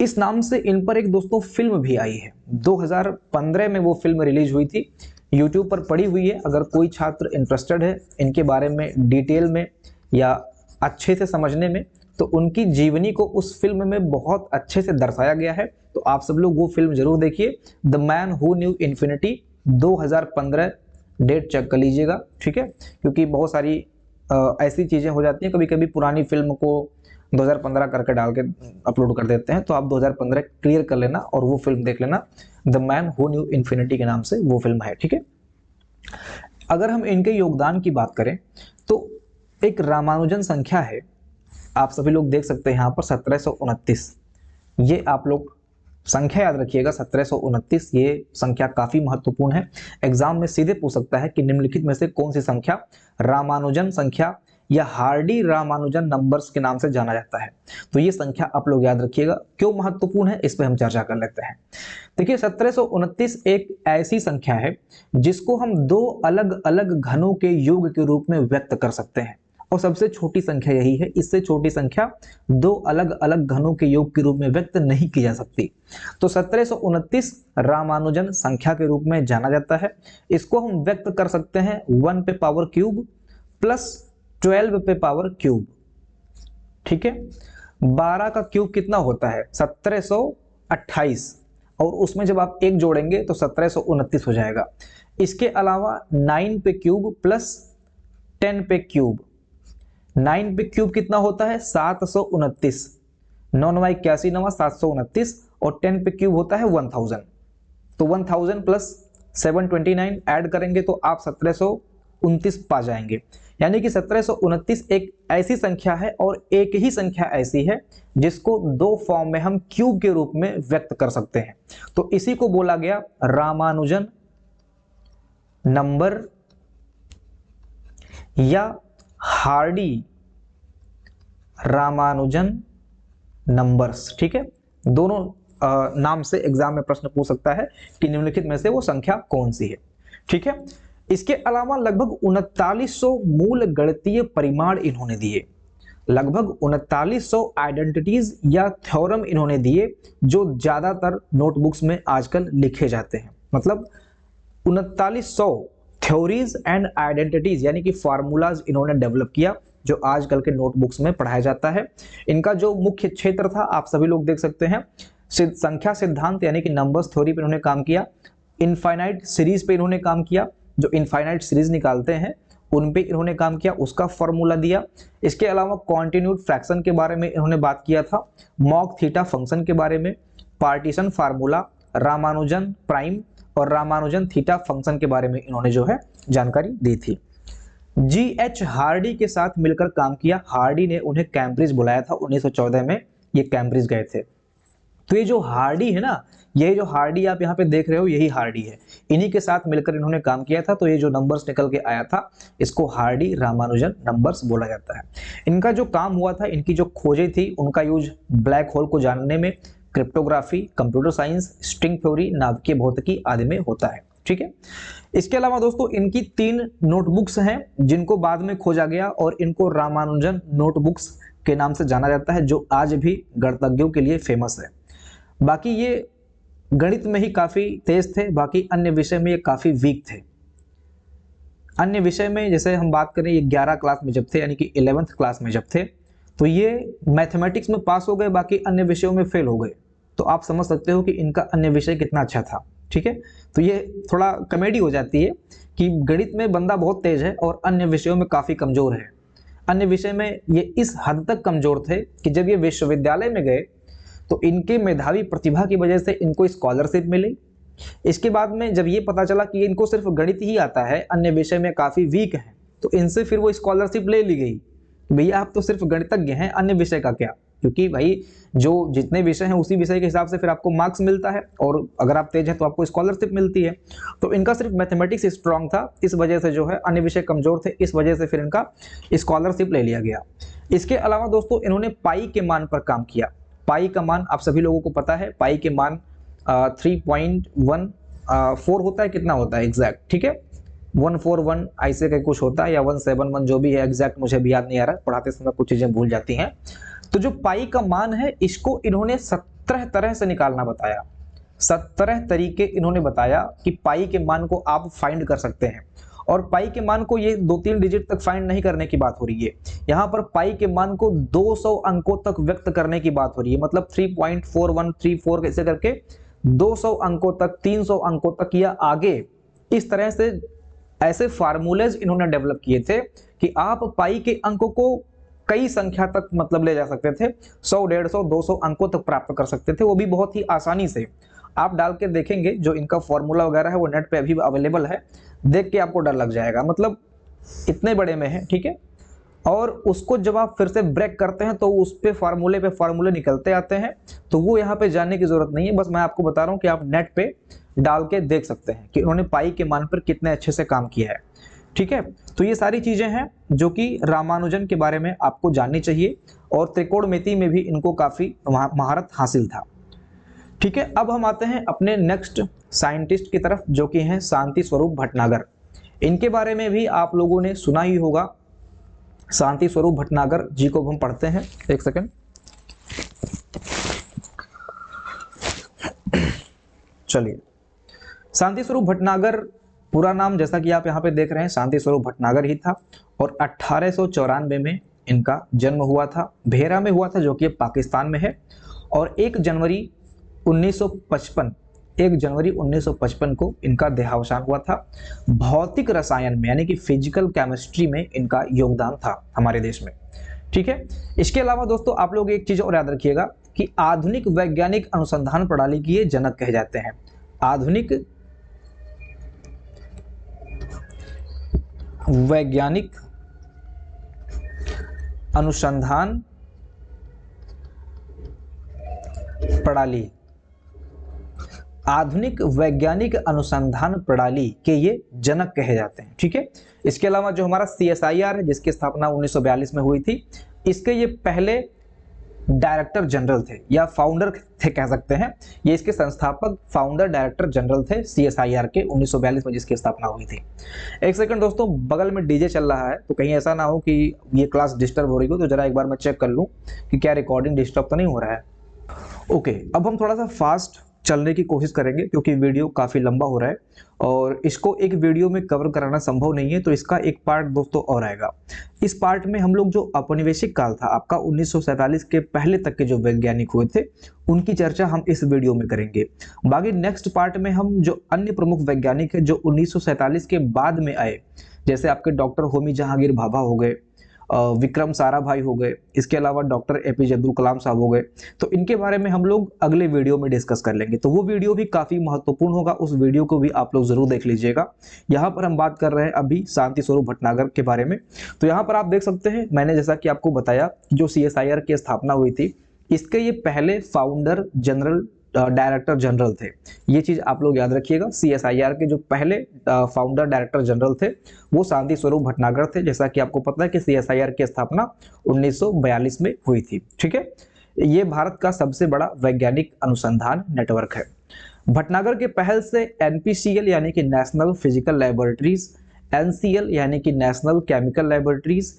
इस नाम से इन पर एक दोस्तों फिल्म भी आई है। 2015 में वो फिल्म रिलीज हुई थी, यूट्यूब पर पड़ी हुई है। अगर कोई छात्र इंटरेस्टेड है इनके बारे में डिटेल में या अच्छे से समझने में, तो उनकी जीवनी को उस फिल्म में बहुत अच्छे से दर्शाया गया है। तो आप सब लोग वो फिल्म जरूर देखिए, the man who knew infinity. 2015 date check कर लीजिएगा, ठीक है, क्योंकि बहुत सारी ऐसी चीज़ें हो जाती हैं, कभी कभी पुरानी फिल्म को 2015 करके डाल के अपलोड कर देते हैं, तो आप 2015 क्लियर कर लेना और वो फिल्म देख लेना, the man who new infinity के नाम से वो फिल्म है, ठीक है। अगर हम इनके योगदान की बात करें तो एक रामानुजन संख्या है, आप सभी लोग देख सकते हैं यहाँ पर 1729, ये आप लोग संख्या याद रखिएगा 1729, ये संख्या काफी महत्वपूर्ण है। एग्जाम में सीधे पूछ सकता है कि निम्नलिखित में से कौन सी संख्या रामानुजन संख्या या हार्डी रामानुजन नंबर्स के नाम से जाना जाता है। तो ये संख्या आप लोग याद रखिएगा, क्यों महत्वपूर्ण है इस पे हम चर्चा कर लेते हैं। देखिए 1729 एक ऐसी संख्या है जिसको हम दो अलग अलग घनों के योग के रूप में व्यक्त कर सकते हैं, और सबसे छोटी संख्या यही है, इससे छोटी संख्या दो अलग अलग घनों के योग के रूप में व्यक्त नहीं की जा सकती। तो 1729 रामानुजन संख्या के रूप में जाना जाता है। इसको हम व्यक्त कर सकते हैं 1 पे पावर क्यूब प्लस 12 पे पावर क्यूब, ठीक है। 12 का क्यूब कितना होता है 1728, और उसमें जब आप एक जोड़ेंगे तो 1729 हो जाएगा। इसके अलावा 9 पे क्यूब प्लस 10 पे क्यूब, 9 पे क्यूब कितना होता है 729, 9 9 81 9 729, और 10 पे क्यूब होता है 1000। तो 1000 प्लस 729 ऐड करेंगे तो आप 1729 पा जाएंगे। यानी कि 1729 एक ऐसी संख्या है और एक ही संख्या ऐसी है जिसको दो फॉर्म में हम क्यूब के रूप में व्यक्त कर सकते हैं। तो इसी को बोला गया रामानुजन नंबर या हार्डी रामानुजन नंबर्स, ठीक है। दोनों नाम से एग्जाम में प्रश्न पूछ सकता है कि निम्नलिखित में से वो संख्या कौन सी है, ठीक है। इसके अलावा लगभग 3900 मूल गणितीय परिमाण इन्होंने दिए, लगभग 3900 आइडेंटिटीज या थ्योरम इन्होंने दिए जो ज्यादातर नोटबुक्स में आजकल लिखे जाते हैं। मतलब 3900 थ्योरीज एंड आइडेंटिटीज यानी कि फार्मूलाज इन्होंने डेवलप किया जो आजकल के नोटबुक्स में पढ़ाया जाता है। इनका जो मुख्य क्षेत्र था आप सभी लोग देख सकते हैं, संख्या सिद्धांत यानी कि नंबर्स थ्योरी पे इन्होंने काम किया, इनफाइनाइट सीरीज पे इन्होंने काम किया, जो इनफाइनाइट सीरीज निकालते हैं उन पे इन्होंने काम किया, उसका फॉर्मूला दिया। इसके अलावा कॉन्टिन्यूड फ्रैक्शन के बारे में इन्होंने बात किया था, मॉक थीटा फंक्शन के बारे में, पार्टीशन फार्मूला, रामानुजन प्राइम और रामानुजन थीटा फंक्शन के बारे में इन्होंने जो है जानकारी दी थी। G.H. हार्डी के साथ मिलकर काम किया। हार्डी ने उन्हें कैम्ब्रिज बुलाया था 1914 में, ये कैम्ब्रिज गए थे। तो ये जो हार्डी है ना, ये जो हार्डी आप यहाँ पे देख रहे हो यही हार्डी है, इन्हीं के साथ मिलकर इन्होंने काम किया था। तो ये जो नंबर्स निकल के आया था इसको हार्डी रामानुजन नंबर्स बोला जाता है। इनका जो काम हुआ था, इनकी जो खोजें थी, उनका यूज ब्लैक होल को जानने में, cryptography, computer science, string theory, नाभिकीय भौतिकी आदि में होता है, ठीक है। इसके अलावा दोस्तों इनकी 3 नोटबुक्स हैं जिनको बाद में खोजा गया और इनको रामानुजन नोटबुक्स के नाम से जाना जाता है, जो आज भी गणितज्ञों के लिए फेमस है। बाकी ये गणित में ही काफी तेज थे, बाकी अन्य विषय में ये काफी वीक थे। अन्य विषय में जैसे हम बात करें, ये 11 क्लास में जब थे यानी कि 11th क्लास में जब थे तो ये मैथमेटिक्स में पास हो गए, बाकी अन्य विषयों में फेल हो गए। तो आप समझ सकते हो कि इनका अन्य विषय कितना अच्छा था, ठीक है। तो ये थोड़ा कॉमेडी हो जाती है कि गणित में बंदा बहुत तेज है और अन्य विषयों में काफी कमजोर है। अन्य विषय में ये इस हद तक कमजोर थे कि जब ये विश्वविद्यालय में गए तो इनके मेधावी प्रतिभा की वजह से इनको स्कॉलरशिप मिली। इसके बाद में जब ये पता चला कि इनको सिर्फ गणित ही आता है, अन्य विषय में काफी वीक है, तो इनसे फिर वो स्कॉलरशिप ले ली गई। भैया आप तो सिर्फ गणितज्ञ हैं, अन्य विषय का क्या? क्योंकि भाई जो जितने विषय हैं उसी विषय के हिसाब से फिर आपको मार्क्स मिलता है, और अगर आप तेज हैं तो आपको स्कॉलरशिप मिलती है। तो इनका सिर्फ मैथमेटिक्स स्ट्रांग था, इस वजह से जो है अन्य विषय कमजोर थे, इस वजह से फिर इनका स्कॉलरशिप ले लिया गया। इसके अलावा दोस्तों इन्होंने पाई के मान पर काम किया। पाई का मान आप सभी लोगों को पता है, पाई के मान 3.14 होता है, कितना होता है एग्जैक्ट, ठीक है 141 ऐसे का कुछ होता है, या 171 जो भी है, एग्जैक्ट मुझे भी याद नहीं आ रहा, पढ़ाते समय कुछ चीजें भूल जाती हैं। तो जो पाई का मान है इसको इन्होंने 17 तरह से निकालना बताया, 17 तरीके इन्होंने बताया कि पाई के मान को आप फाइंड कर सकते हैं। और पाई के मान को ये 2-3 डिजिट तक फाइंड नहीं करने की बात हो रही है, यहाँ पर पाई के मान को 200 अंकों तक व्यक्त करने की बात हो रही है। मतलब 3.4134 ऐसे करके 200 अंकों तक, 300 अंकों तक या आगे, इस तरह से ऐसे फार्मूलेज इन्होंने डेवलप किए थे कि आप पाई के अंकों को कई संख्या तक मतलब ले जा सकते थे, 100, 150, 200 अंकों तक प्राप्त कर सकते थे, वो भी बहुत ही आसानी से। आप डाल के देखेंगे, जो इनका फॉर्मूला वगैरह है वो नेट पे अभी अवेलेबल है, देख के आपको डर लग जाएगा, मतलब इतने बड़े में है, ठीक है। और उसको जब आप फिर से ब्रेक करते हैं तो उस पे फार्मूले निकलते आते हैं, तो वो यहाँ पे जानने की जरूरत नहीं है, बस मैं आपको बता रहा हूँ कि आप नेट पे डाल के देख सकते हैं कि उन्होंने पाई के मान पर कितने अच्छे से काम किया है, ठीक है। तो ये सारी चीजें हैं जो कि रामानुजन के बारे में आपको जाननी चाहिए, और त्रिकोणमिति में भी इनको काफी महारत हासिल था, ठीक है। अब हम आते हैं अपने नेक्स्ट साइंटिस्ट की तरफ, जो कि हैं शांति स्वरूप भटनागर। इनके बारे में भी आप लोगों ने सुना ही होगा। शांति स्वरूप भटनागर जी को हम पढ़ते हैं, एक सेकंड, चलिए। शांति स्वरूप भटनागर पूरा नाम जैसा कि आप यहाँ पे देख रहे हैं शांति स्वरूप भटनागर ही था, और 1894 में इनका जन्म हुआ था, भेरा में हुआ था, जो कि पाकिस्तान में है। और 1 जनवरी 1955 को इनका देहावसान हुआ था। भौतिक रसायन में यानी कि फिजिकल केमिस्ट्री में इनका योगदान था हमारे देश में, ठीक है। इसके अलावा दोस्तों आप लोग एक चीज और याद रखिएगा कि आधुनिक वैज्ञानिक अनुसंधान प्रणाली की ये जनक कहे जाते हैं। आधुनिक वैज्ञानिक अनुसंधान प्रणाली, आधुनिक वैज्ञानिक अनुसंधान प्रणाली के ये जनक कहे जाते हैं, ठीक है। इसके अलावा जो हमारा CSIR है, जिसकी स्थापना 1942 में हुई थी, इसके ये पहले डायरेक्टर जनरल थे या फाउंडर थे कह सकते हैं। ये इसके संस्थापक फाउंडर डायरेक्टर जनरल थे CSIR के, 1942 में जिसकी स्थापना हुई थी। एक सेकंड दोस्तों, बगल में डीजे चल रहा है, तो कहीं ऐसा ना हो कि ये क्लास डिस्टर्ब हो रही हो, तो जरा एक बार मैं चेक कर लूं कि क्या रिकॉर्डिंग डिस्टर्ब तो नहीं हो रहा है। ओके, अब हम थोड़ा सा फास्ट चलने की कोशिश करेंगे क्योंकि वीडियो काफ़ी लंबा हो रहा है और इसको एक वीडियो में कवर कराना संभव नहीं है, तो इसका एक पार्ट दोस्तों और आएगा। इस पार्ट में हम लोग जो औपनिवेशिक काल था आपका 1947 के पहले तक के जो वैज्ञानिक हुए थे उनकी चर्चा हम इस वीडियो में करेंगे। बाकी नेक्स्ट पार्ट में हम जो अन्य प्रमुख वैज्ञानिक है जो 1947 के बाद में आए, जैसे आपके डॉक्टर होमी जहांगीर भाभा हो गए, विक्रम साराभाई हो गए, इसके अलावा डॉक्टर APJ अब्दुल कलाम साहब हो गए, तो इनके बारे में हम लोग अगले वीडियो में डिस्कस कर लेंगे। तो वो वीडियो भी काफ़ी महत्वपूर्ण होगा, उस वीडियो को भी आप लोग जरूर देख लीजिएगा। यहाँ पर हम बात कर रहे हैं अभी शांति स्वरूप भटनागर के बारे में। तो यहाँ पर आप देख सकते हैं, मैंने जैसा कि आपको बताया जो CSIR की स्थापना हुई थी, इसके ये पहले फाउंडर जनरल डायरेक्टर जनरल थे। ये चीज आप लोग याद रखिएगा, CSIR के जो पहले फाउंडर डायरेक्टर जनरल थे वो शांति स्वरूप भटनागर थे। जैसा कि आपको पता है कि CSIR की स्थापना 1942 में हुई थी, ठीक है। ये भारत का सबसे बड़ा वैज्ञानिक अनुसंधान नेटवर्क है। भटनागर के पहल से NPCL यानी कि नेशनल फिजिकल लैबोरेटरीज, NCL यानी कि नेशनल केमिकल लैबोरेटरीज,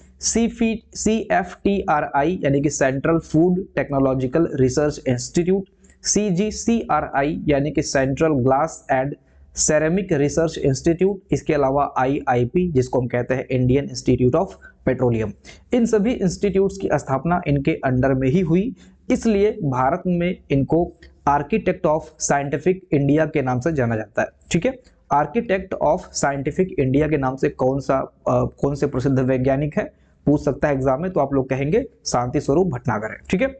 CFTRI यानी कि central food technological research institute, CGCRI यानी कि central glass and ceramic research institute, इसके अलावा IIP जिसको हम कहते हैं इंडियन इंस्टीट्यूट ऑफ पेट्रोलियम, इन सभी इंस्टीट्यूट्स की स्थापना इनके अंडर में ही हुई। इसलिए भारत में इनको आर्किटेक्ट ऑफ साइंटिफिक इंडिया के नाम से जाना जाता है, ठीक है। आर्किटेक्ट ऑफ साइंटिफिक इंडिया के नाम से कौन से प्रसिद्ध वैज्ञानिक है पूछ सकता है एग्जाम में, तो आप लोग कहेंगे शांति स्वरूप भटनागर है, ठीक है।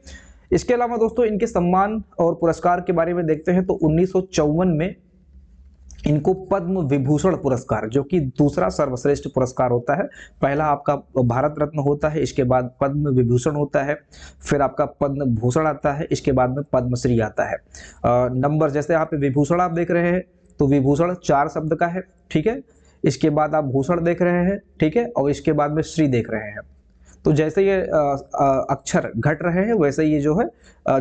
इसके अलावा दोस्तों इनके सम्मान और पुरस्कार के बारे में देखते हैं तो 1954 में इनको पद्म विभूषण पुरस्कार, जो कि दूसरा सर्वश्रेष्ठ पुरस्कार होता है, पहला आपका भारत रत्न होता है, इसके बाद पद्म विभूषण होता है, फिर आपका पद्म भूषण आता है, इसके बाद में पद्मश्री आता है। नंबर जैसे यहाँ पे विभूषण आप देख रहे हैं तो विभूषण 4 शब्द का है, ठीक है। इसके बाद आप भूषण देख रहे हैं, ठीक है, और इसके बाद में श्री देख रहे हैं। तो जैसे ये अक्षर घट रहे हैं वैसे ये जो है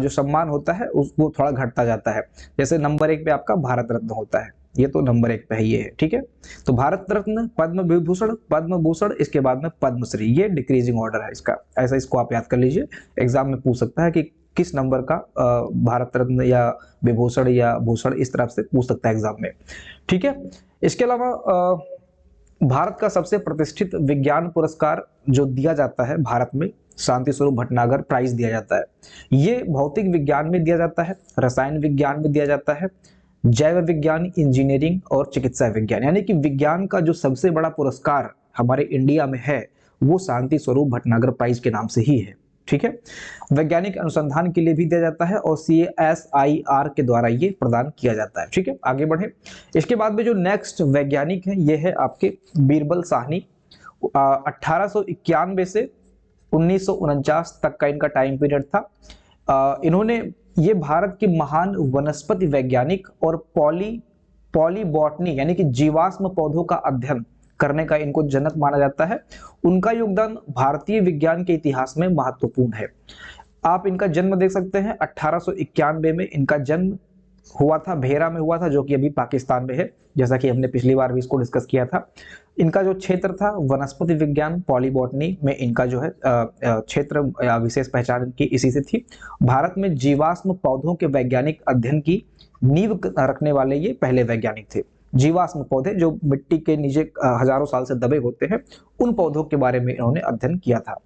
जो सम्मान होता है वो थोड़ा घटता जाता है। जैसे नंबर 1 पे आपका भारत रत्न होता है, ये तो नंबर 1 पे ही ये है, ठीक है। तो भारत रत्न, पद्म विभूषण, पद्म भूषण, इसके बाद में पद्मश्री, ये डिक्रीजिंग ऑर्डर है इसका, ऐसा इसको आप याद कर लीजिए। एग्जाम में पूछ सकता है कि किस नंबर का भारत रत्न या विभूषण या भूषण, इस तरफ से पूछ सकता है एग्जाम में, ठीक है। इसके अलावा भारत का सबसे प्रतिष्ठित विज्ञान पुरस्कार जो दिया जाता है भारत में, शांति स्वरूप भटनागर प्राइज दिया जाता है। ये भौतिक विज्ञान में दिया जाता है, रसायन विज्ञान में दिया जाता है, जैव विज्ञान, इंजीनियरिंग और चिकित्सा विज्ञान। यानी कि विज्ञान का जो सबसे बड़ा पुरस्कार हमारे इंडिया में है वो शांति स्वरूप भटनागर प्राइज के नाम से ही है। ठीक है, वैज्ञानिक अनुसंधान के लिए भी दिया जाता है और CSIR के द्वारा ये प्रदान किया जाता है। ठीक है, आगे बढ़े। इसके बाद में जो नेक्स्ट वैज्ञानिक है ये है आपके बीरबल साहनी। 1891 से 1949 तक का इनका टाइम पीरियड था। इन्होंने ये भारत के महान वनस्पति वैज्ञानिक और पॉलीबॉटनी यानी कि जीवाश्म पौधों का अध्ययन करने का इनको जनक माना जाता है। उनका योगदान भारतीय विज्ञान के इतिहास में महत्वपूर्ण है। आप इनका जन्म देख सकते हैं, 1891 में इनका जन्म हुआ था, भेरा में हुआ था, जो कि अभी पाकिस्तान में है, जैसा कि हमने पिछली बार भी इसको डिस्कस किया था। इनका जो क्षेत्र था वनस्पति विज्ञान पॉलीबॉटनी में इनका जो है क्षेत्र विशेष पहचान इनकी इसी से थी। भारत में जीवाश्म पौधों के वैज्ञानिक अध्ययन की नींव रखने वाले ये पहले वैज्ञानिक थे। जीवाश्म पौधे जो मिट्टी के नीचे हजारों साल से दबे होते हैं, उन पौधों के बारे में इन्होंने अध्ययन किया था।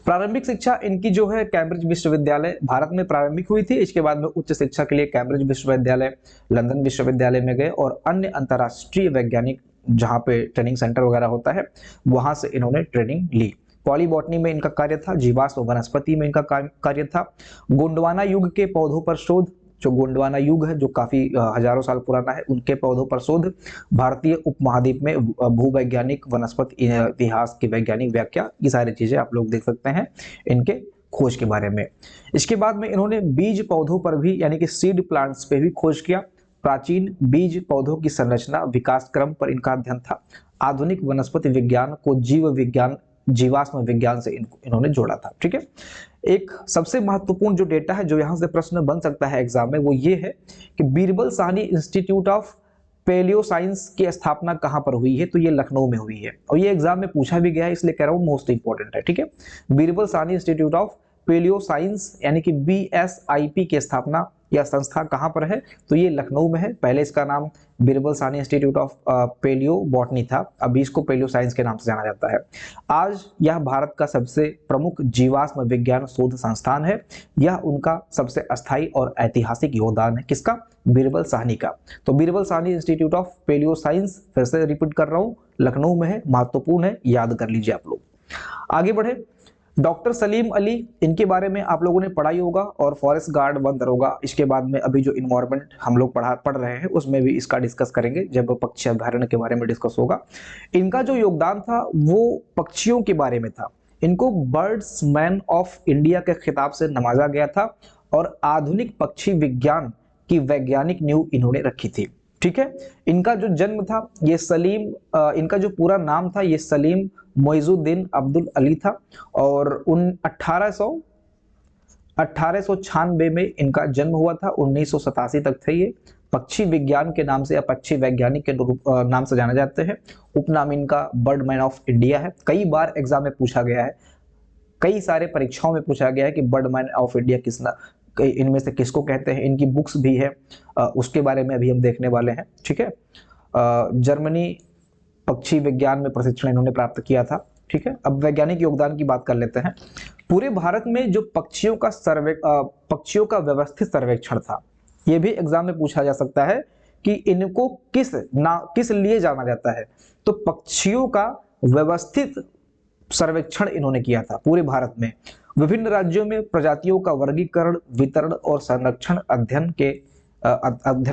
प्रारंभिक शिक्षा इनकी जो है कैम्ब्रिज विश्वविद्यालय भारत में प्रारंभिक हुई थी। इसके बाद में उच्च शिक्षा के लिए कैम्ब्रिज विश्वविद्यालय, लंदन विश्वविद्यालय में गए और अन्य अंतर्राष्ट्रीय वैज्ञानिक जहां पे ट्रेनिंग सेंटर वगैरह होता है वहां से इन्होंने ट्रेनिंग ली। पॉलीबॉटनी में इनका कार्य था, जीवाश्म वनस्पति में इनका कार्य था। गोंडवाना युग के पौधों पर शोध, जो गोंडवाना युग है जो काफी हजारों साल पुराना है, उनके पौधों पर शोध। भारतीय उपमहाद्वीप में भूवैज्ञानिक, वनस्पति इतिहास की वैज्ञानिक व्याख्या, ये सारी चीजें आप लोग देख सकते हैं इनके खोज के बारे में। इसके बाद में इन्होंने बीज पौधों पर भी यानी कि सीड प्लांट्स पे भी खोज किया। प्राचीन बीज पौधों की संरचना, विकास क्रम पर इनका अध्ययन था। आधुनिक वनस्पति विज्ञान को जीव विज्ञान, जीवाश्म विज्ञान से इन्होंने जोड़ा था। ठीक है, एक सबसे महत्वपूर्ण जो डेटा है जो यहाँ से प्रश्न बन सकता है एग्जाम में, वो ये है कि Birbal Sahni institute of paleo science की स्थापना कहाँ पर हुई है, तो ये लखनऊ में हुई है और ये एग्जाम में पूछा भी गया है, इसलिए कह रहा हूँ मोस्ट इंपॉर्टेंट है। ठीक है, Birbal Sahni institute of paleo science यानी कि BSIP की स्थापना या संस्था कहाँ पर है, तो ये लखनऊ में है। पहले इसका नाम Birbal Sahni institute of paleo botany था, अभी इसको पेलियो साइंस के नाम से जाना जाता है। आज यह भारत का सबसे प्रमुख जीवाश्म विज्ञान शोध संस्थान है। यह उनका सबसे अस्थायी और ऐतिहासिक योगदान है, किसका? बीरबल साहनी का। तो Birbal Sahni institute of paleo science, फिर से रिपीट कर रहा हूँ, लखनऊ में है, महत्वपूर्ण है, याद कर लीजिए आप लोग। आगे बढ़े। डॉक्टर सलीम अली, इनके बारे में आप लोगों ने पढ़ा ही होगा, और फॉरेस्ट गार्ड, वन दरोगा। इसके बाद में अभी जो इन्वायरमेंट हम लोग पढ़ रहे हैं उसमें भी इसका डिस्कस करेंगे जब पक्षी अभ्यारण्य के बारे में डिस्कस होगा। इनका जो योगदान था वो पक्षियों के बारे में था। इनको बर्ड्स मैन ऑफ इंडिया के खिताब से नवाजा गया था और आधुनिक पक्षी विज्ञान की वैज्ञानिक नींव इन्होंने रखी थी। ठीक है, इनका जो जन्म था ये सलीम, इनका जो पूरा नाम था ये सलीम मोइजुद्दीन अब्दुल अली था और 1896 में इनका जन्म हुआ था। 1987 तक थे ये। पक्षी विज्ञान के नाम से या पक्षी वैज्ञानिक के नाम से जाने जाते हैं। उपनाम इनका बर्डमैन ऑफ इंडिया है। कई बार एग्जाम में पूछा गया है, कई सारे परीक्षाओं में पूछा गया है कि बर्डमैन ऑफ इंडिया इनमें से किसको कहते हैं। इनकी बुक्स भी है, उसके बारे में अभी हम देखने वाले हैं। ठीक है, जर्मनी पक्षी विज्ञान में प्रशिक्षण इन्होंने प्राप्त किया था। ठीक है, अब वैज्ञानिक योगदान की बात कर लेते हैं। पूरे भारत में जो पक्षियों का व्यवस्थित सर्वेक्षण था, यह भी एग्जाम में पूछा जा सकता है कि इनको किस लिए जाना जाता है, तो पक्षियों का व्यवस्थित सर्वेक्षण इन्होंने किया था पूरे भारत में। विभिन्न राज्यों में प्रजातियों का वर्गीकरण, वितरण और संरक्षण अध्ययन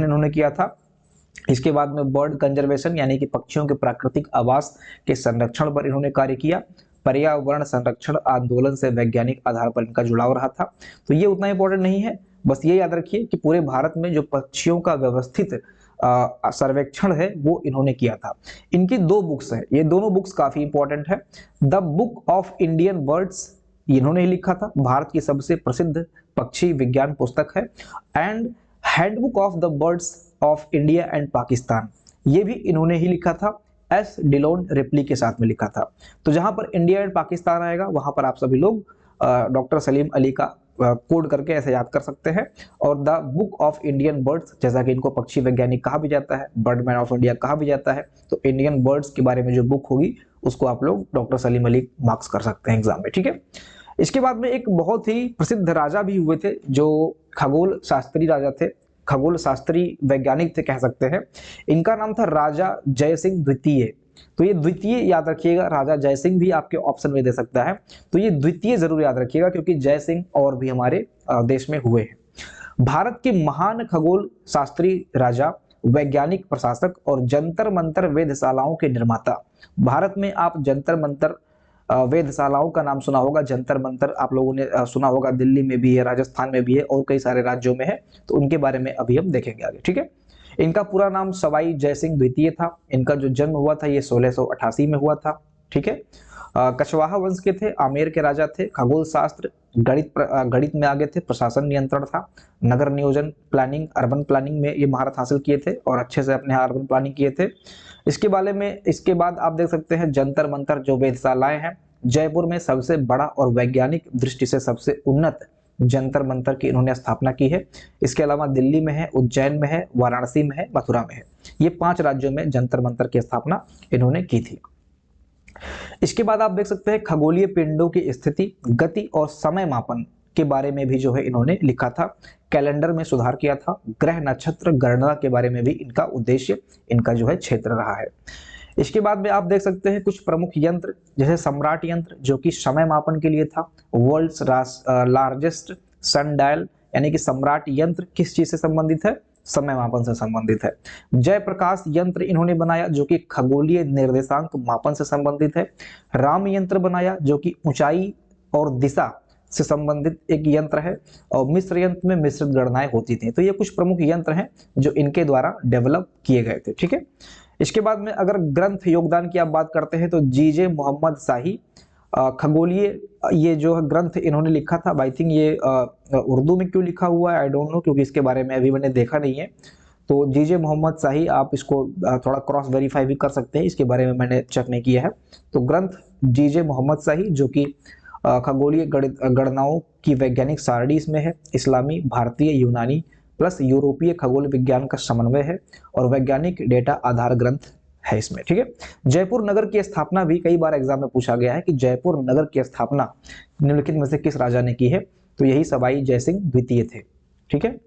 इन्होंने किया था। इसके बाद में बर्ड कंजर्वेशन यानी कि पक्षियों के प्राकृतिक आवास के संरक्षण पर इन्होंने कार्य किया। पर्यावरण संरक्षण आंदोलन से वैज्ञानिक आधार पर इनका जुड़ाव रहा था। तो ये उतना इंपॉर्टेंट नहीं है, बस ये याद रखिए कि पूरे भारत में जो पक्षियों का व्यवस्थित सर्वेक्षण है वो इन्होंने किया था। इनकी 2 बुक्स है, ये दोनों बुक्स काफी इंपॉर्टेंट है। The book of Indian birds इन्होंने ही लिखा था, भारत की सबसे प्रसिद्ध पक्षी विज्ञान पुस्तक है। And handbook of the birds of India and Pakistan, ये भी इन्होंने ही लिखा था, एस डिलोन रिप्ली के साथ में लिखा था। तो जहां पर इंडिया एंड पाकिस्तान आएगा वहां पर आप सभी लोग डॉक्टर सलीम अली का कोड करके ऐसे याद कर सकते हैं। और the book of Indian birds, जैसा कि इनको पक्षी वैज्ञानिक कहा भी जाता है, बर्डमैन ऑफ इंडिया कहा भी जाता है, तो इंडियन बर्ड्स के बारे में जो बुक होगी उसको आप लोग डॉक्टर सलीम अली मार्क्स कर सकते हैं एग्जाम में। ठीक है, इसके बाद में एक बहुत ही प्रसिद्ध राजा भी हुए थे जो खगोल शास्त्री राजा थे, खगोल शास्त्री वैज्ञानिक थे कह सकते हैं। इनका नाम था राजा जयसिंह द्वितीय। तो ये द्वितीय याद रखिएगा, राजा जयसिंह भी आपके ऑप्शन में दे सकता है, तो ये द्वितीय जरूर याद रखिएगा क्योंकि जयसिंह और भी हमारे देश में हुए हैं। भारत के महान खगोल शास्त्री, राजा, वैज्ञानिक, प्रशासक और जंतर मंतर वेधशालाओं के निर्माता। भारत में आप जंतर मंतर वेधशालाओं का नाम सुना होगा। जंतर मंतर आप लोगों ने सुना होगा, दिल्ली में भी है, राजस्थान में भी है और कई सारे राज्यों में है, तो उनके बारे में अभी हम देखेंगे आगे, ठीक है। इनका पूरा नाम सवाई जयसिंह द्वितीय था। इनका जो जन्म हुआ था ये 1688 में हुआ था, ठीक है। कछवाहा वंश के थे, आमेर के राजा थे। खगोल शास्त्र, गणित में आगे थे, प्रशासन नियंत्रण था, नगर नियोजन, प्लानिंग, अर्बन प्लानिंग में ये महारत हासिल किए थे और अच्छे से अपने अर्बन प्लानिंग किए थे। इसके बाद आप देख सकते हैं जंतर मंतर जो वेधशालाएं हैं, जयपुर में सबसे बड़ा और वैज्ञानिक दृष्टि से सबसे उन्नत जंतर मंतर की इन्होंने स्थापना की है। इसके अलावा दिल्ली में है, उज्जैन में है, वाराणसी में है, मथुरा में है। ये 5 राज्यों में जंतर मंतर की स्थापना इन्होंने की थी। इसके बाद आप देख सकते हैं खगोलीय पिंडों की स्थिति, गति और समय मापन के बारे में भी जो है इन्होंने लिखा था। कैलेंडर में सुधार किया था। ग्रह नक्षत्र गणना के बारे में भी इनका उद्देश्य, इनका जो है क्षेत्र रहा है। इसके बाद में आप देख सकते हैं कुछ प्रमुख यंत्र, जैसे सम्राट यंत्र जो कि समय मापन के लिए था। वर्ल्ड्स लार्जेस्ट सनडायल, यानी कि सम्राट यंत्र किस चीज से संबंधित है? समय मापन से संबंधित है। जयप्रकाश यंत्र इन्होंने बनाया जो कि खगोलीय निर्देशांक मापन से संबंधित है। राम यंत्र बनाया जो कि ऊंचाई और दिशा से संबंधित एक यंत्र है। और मिस्र यंत्र में मिश्रित गणनाएं होती थी। तो ये कुछ प्रमुख यंत्र हैं जो इनके द्वारा डेवलप किए गए थे, ठीक है। इसके बाद में अगर ग्रंथ योगदान की आप बात करते हैं तो जीजे मोहम्मद शाही खगोलीय ये जो है ग्रंथ इन्होंने लिखा था। आई थिंक ये उर्दू में क्यों लिखा हुआ है आई डोंट नो, क्योंकि इसके बारे में अभी मैंने देखा नहीं है। तो जीजे मोहम्मद शाही, आप इसको थोड़ा क्रॉस वेरीफाई भी कर सकते हैं, इसके बारे में मैंने चेक नहीं किया है। तो ग्रंथ जीजे मोहम्मद शाही जो कि खगोलीय गणनाओं की वैज्ञानिक सारणी इसमें है। इस्लामी, भारतीय, यूनानी प्लस यूरोपीय खगोल विज्ञान का समन्वय है और वैज्ञानिक डेटा आधार ग्रंथ है इसमें, ठीक है। जयपुर नगर की स्थापना भी कई बार एग्जाम में पूछा गया है कि जयपुर नगर की स्थापना निम्नलिखित में से किस राजा ने की है? तो यही सवाई जयसिंह द्वितीय थे, ठीक है।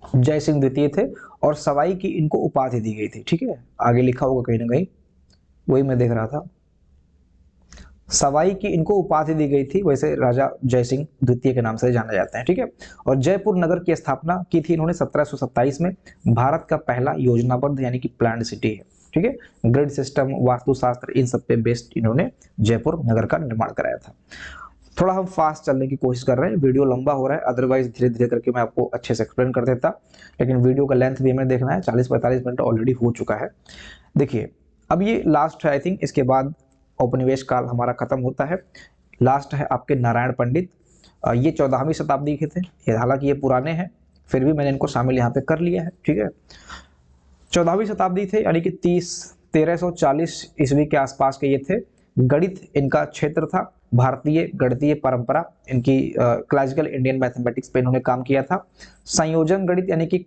जयसिंह द्वितीय थे और सवाई की इनको उपाधि दी गई थी, ठीक है। आगे लिखा होगा कहीं ना कहीं, वही मैं देख रहा था। सवाई की इनको उपाधि दी गई थी, वैसे राजा जयसिंह द्वितीय के नाम से जाने जाते हैं, ठीक है। और जयपुर नगर की स्थापना की थी इन्होंने 1727 में। भारत का पहला योजनाबद्ध यानी कि प्लान्ड सिटी है, ठीक है। ग्रिड सिस्टम, वास्तुशास्त्र, इन सब पे बेस्ड इन्होंने जयपुर नगर का निर्माण कराया था। थोड़ा हम फास्ट चलने की कोशिश कर रहे हैं, वीडियो लंबा हो रहा है, अदरवाइज धीरे धीरे करके मैं आपको अच्छे से एक्सप्लेन कर देता, लेकिन वीडियो का लेंथ भी हमें देखना है। 40-45 मिनट ऑलरेडी हो चुका है। देखिए अब ये लास्ट है आई थिंक, इसके बाद औपनिवेश काल हमारा खत्म होता है। लास्ट है आपके नारायण पंडित। ये 14वीं शताब्दी के थे, हालांकि ये पुराने हैं फिर भी मैंने इनको शामिल यहाँ पे कर लिया है, ठीक है। 14वीं शताब्दी थे यानी कि 1340 ईस्वी के आसपास के ये थे। गणित इनका क्षेत्र था। भारतीय गणितीय परंपरा इनकी, क्लासिकल इंडियन मैथमेटिक्स पे इन्होंने काम किया था। संयोजन गणित यानी कि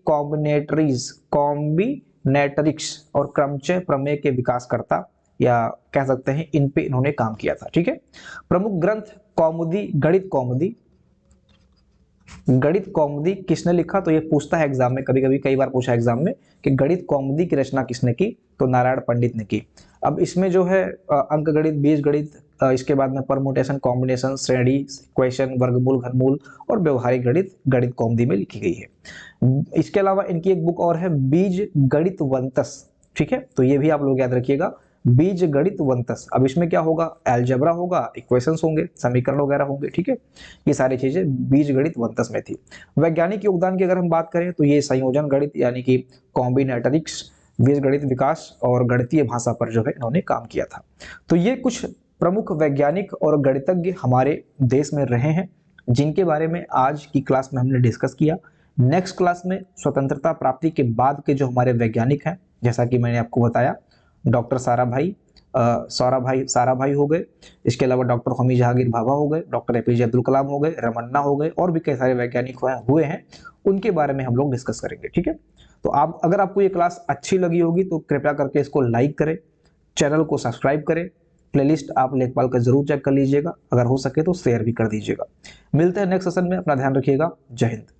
कॉम्बिनेटरिक्स और क्रमचय प्रमेय के विकासकर्ता या कह सकते हैं इन पे इन्होंने काम किया था, ठीक है। प्रमुख ग्रंथ कौमुदी, गणित कौमुदी। गणित कौमुदी किसने लिखा? तो ये पूछता है एग्जाम में, कभी कभी कई बार पूछा एग्जाम में कि गणित कौमुदी की रचना किसने की? तो नारायण पंडित ने की। अब इसमें जो है अंक गणित, बीज गणित, इसके बाद में परमुटेशन, कॉम्बिनेशन, श्रेणी, इक्वेशन, वर्गमूल, घनमूल और व्यवहारिक गणित गणित कौमुदी में लिखी गई है। इसके अलावा इनकी एक बुक और है बीज गणित वंतस, ठीक है। तो ये भी आप लोग याद रखिएगा, बीज गणित वंतस। अब इसमें क्या होगा? एलजेब्रा होगा, इक्वेशंस होंगे, समीकरण वगैरह होंगे, ठीक है। ये सारी चीजें बीज गणित वंतस में थी। वैज्ञानिक योगदान की अगर हम बात करें तो ये संयोजन गणित यानी कि कॉम्बिनेटरिक्स, बीज गणित विकास और गणितीय भाषा पर जो है इन्होंने काम किया था। तो ये कुछ प्रमुख वैज्ञानिक और गणितज्ञ हमारे देश में रहे हैं जिनके बारे में आज की क्लास में हमने डिस्कस किया। नेक्स्ट क्लास में स्वतंत्रता प्राप्ति के बाद के जो हमारे वैज्ञानिक हैं, जैसा कि मैंने आपको बताया, डॉक्टर साराभाई हो गए, इसके अलावा डॉक्टर होमी जहांगीर भाभा हो गए, डॉक्टर एपीजे अब्दुल कलाम हो गए, रमन्ना हो गए और भी कई सारे वैज्ञानिक हुए हैं, उनके बारे में हम लोग डिस्कस करेंगे, ठीक है। तो आप अगर आपको ये क्लास अच्छी लगी होगी तो कृपया करके इसको लाइक करें, चैनल को सब्सक्राइब करें, प्लेलिस्ट आप लेखपाल का जरूर चेक कर लीजिएगा, अगर हो सके तो शेयर भी कर दीजिएगा। मिलते हैं नेक्स्ट सेशन में, अपना ध्यान रखिएगा। जय हिंद।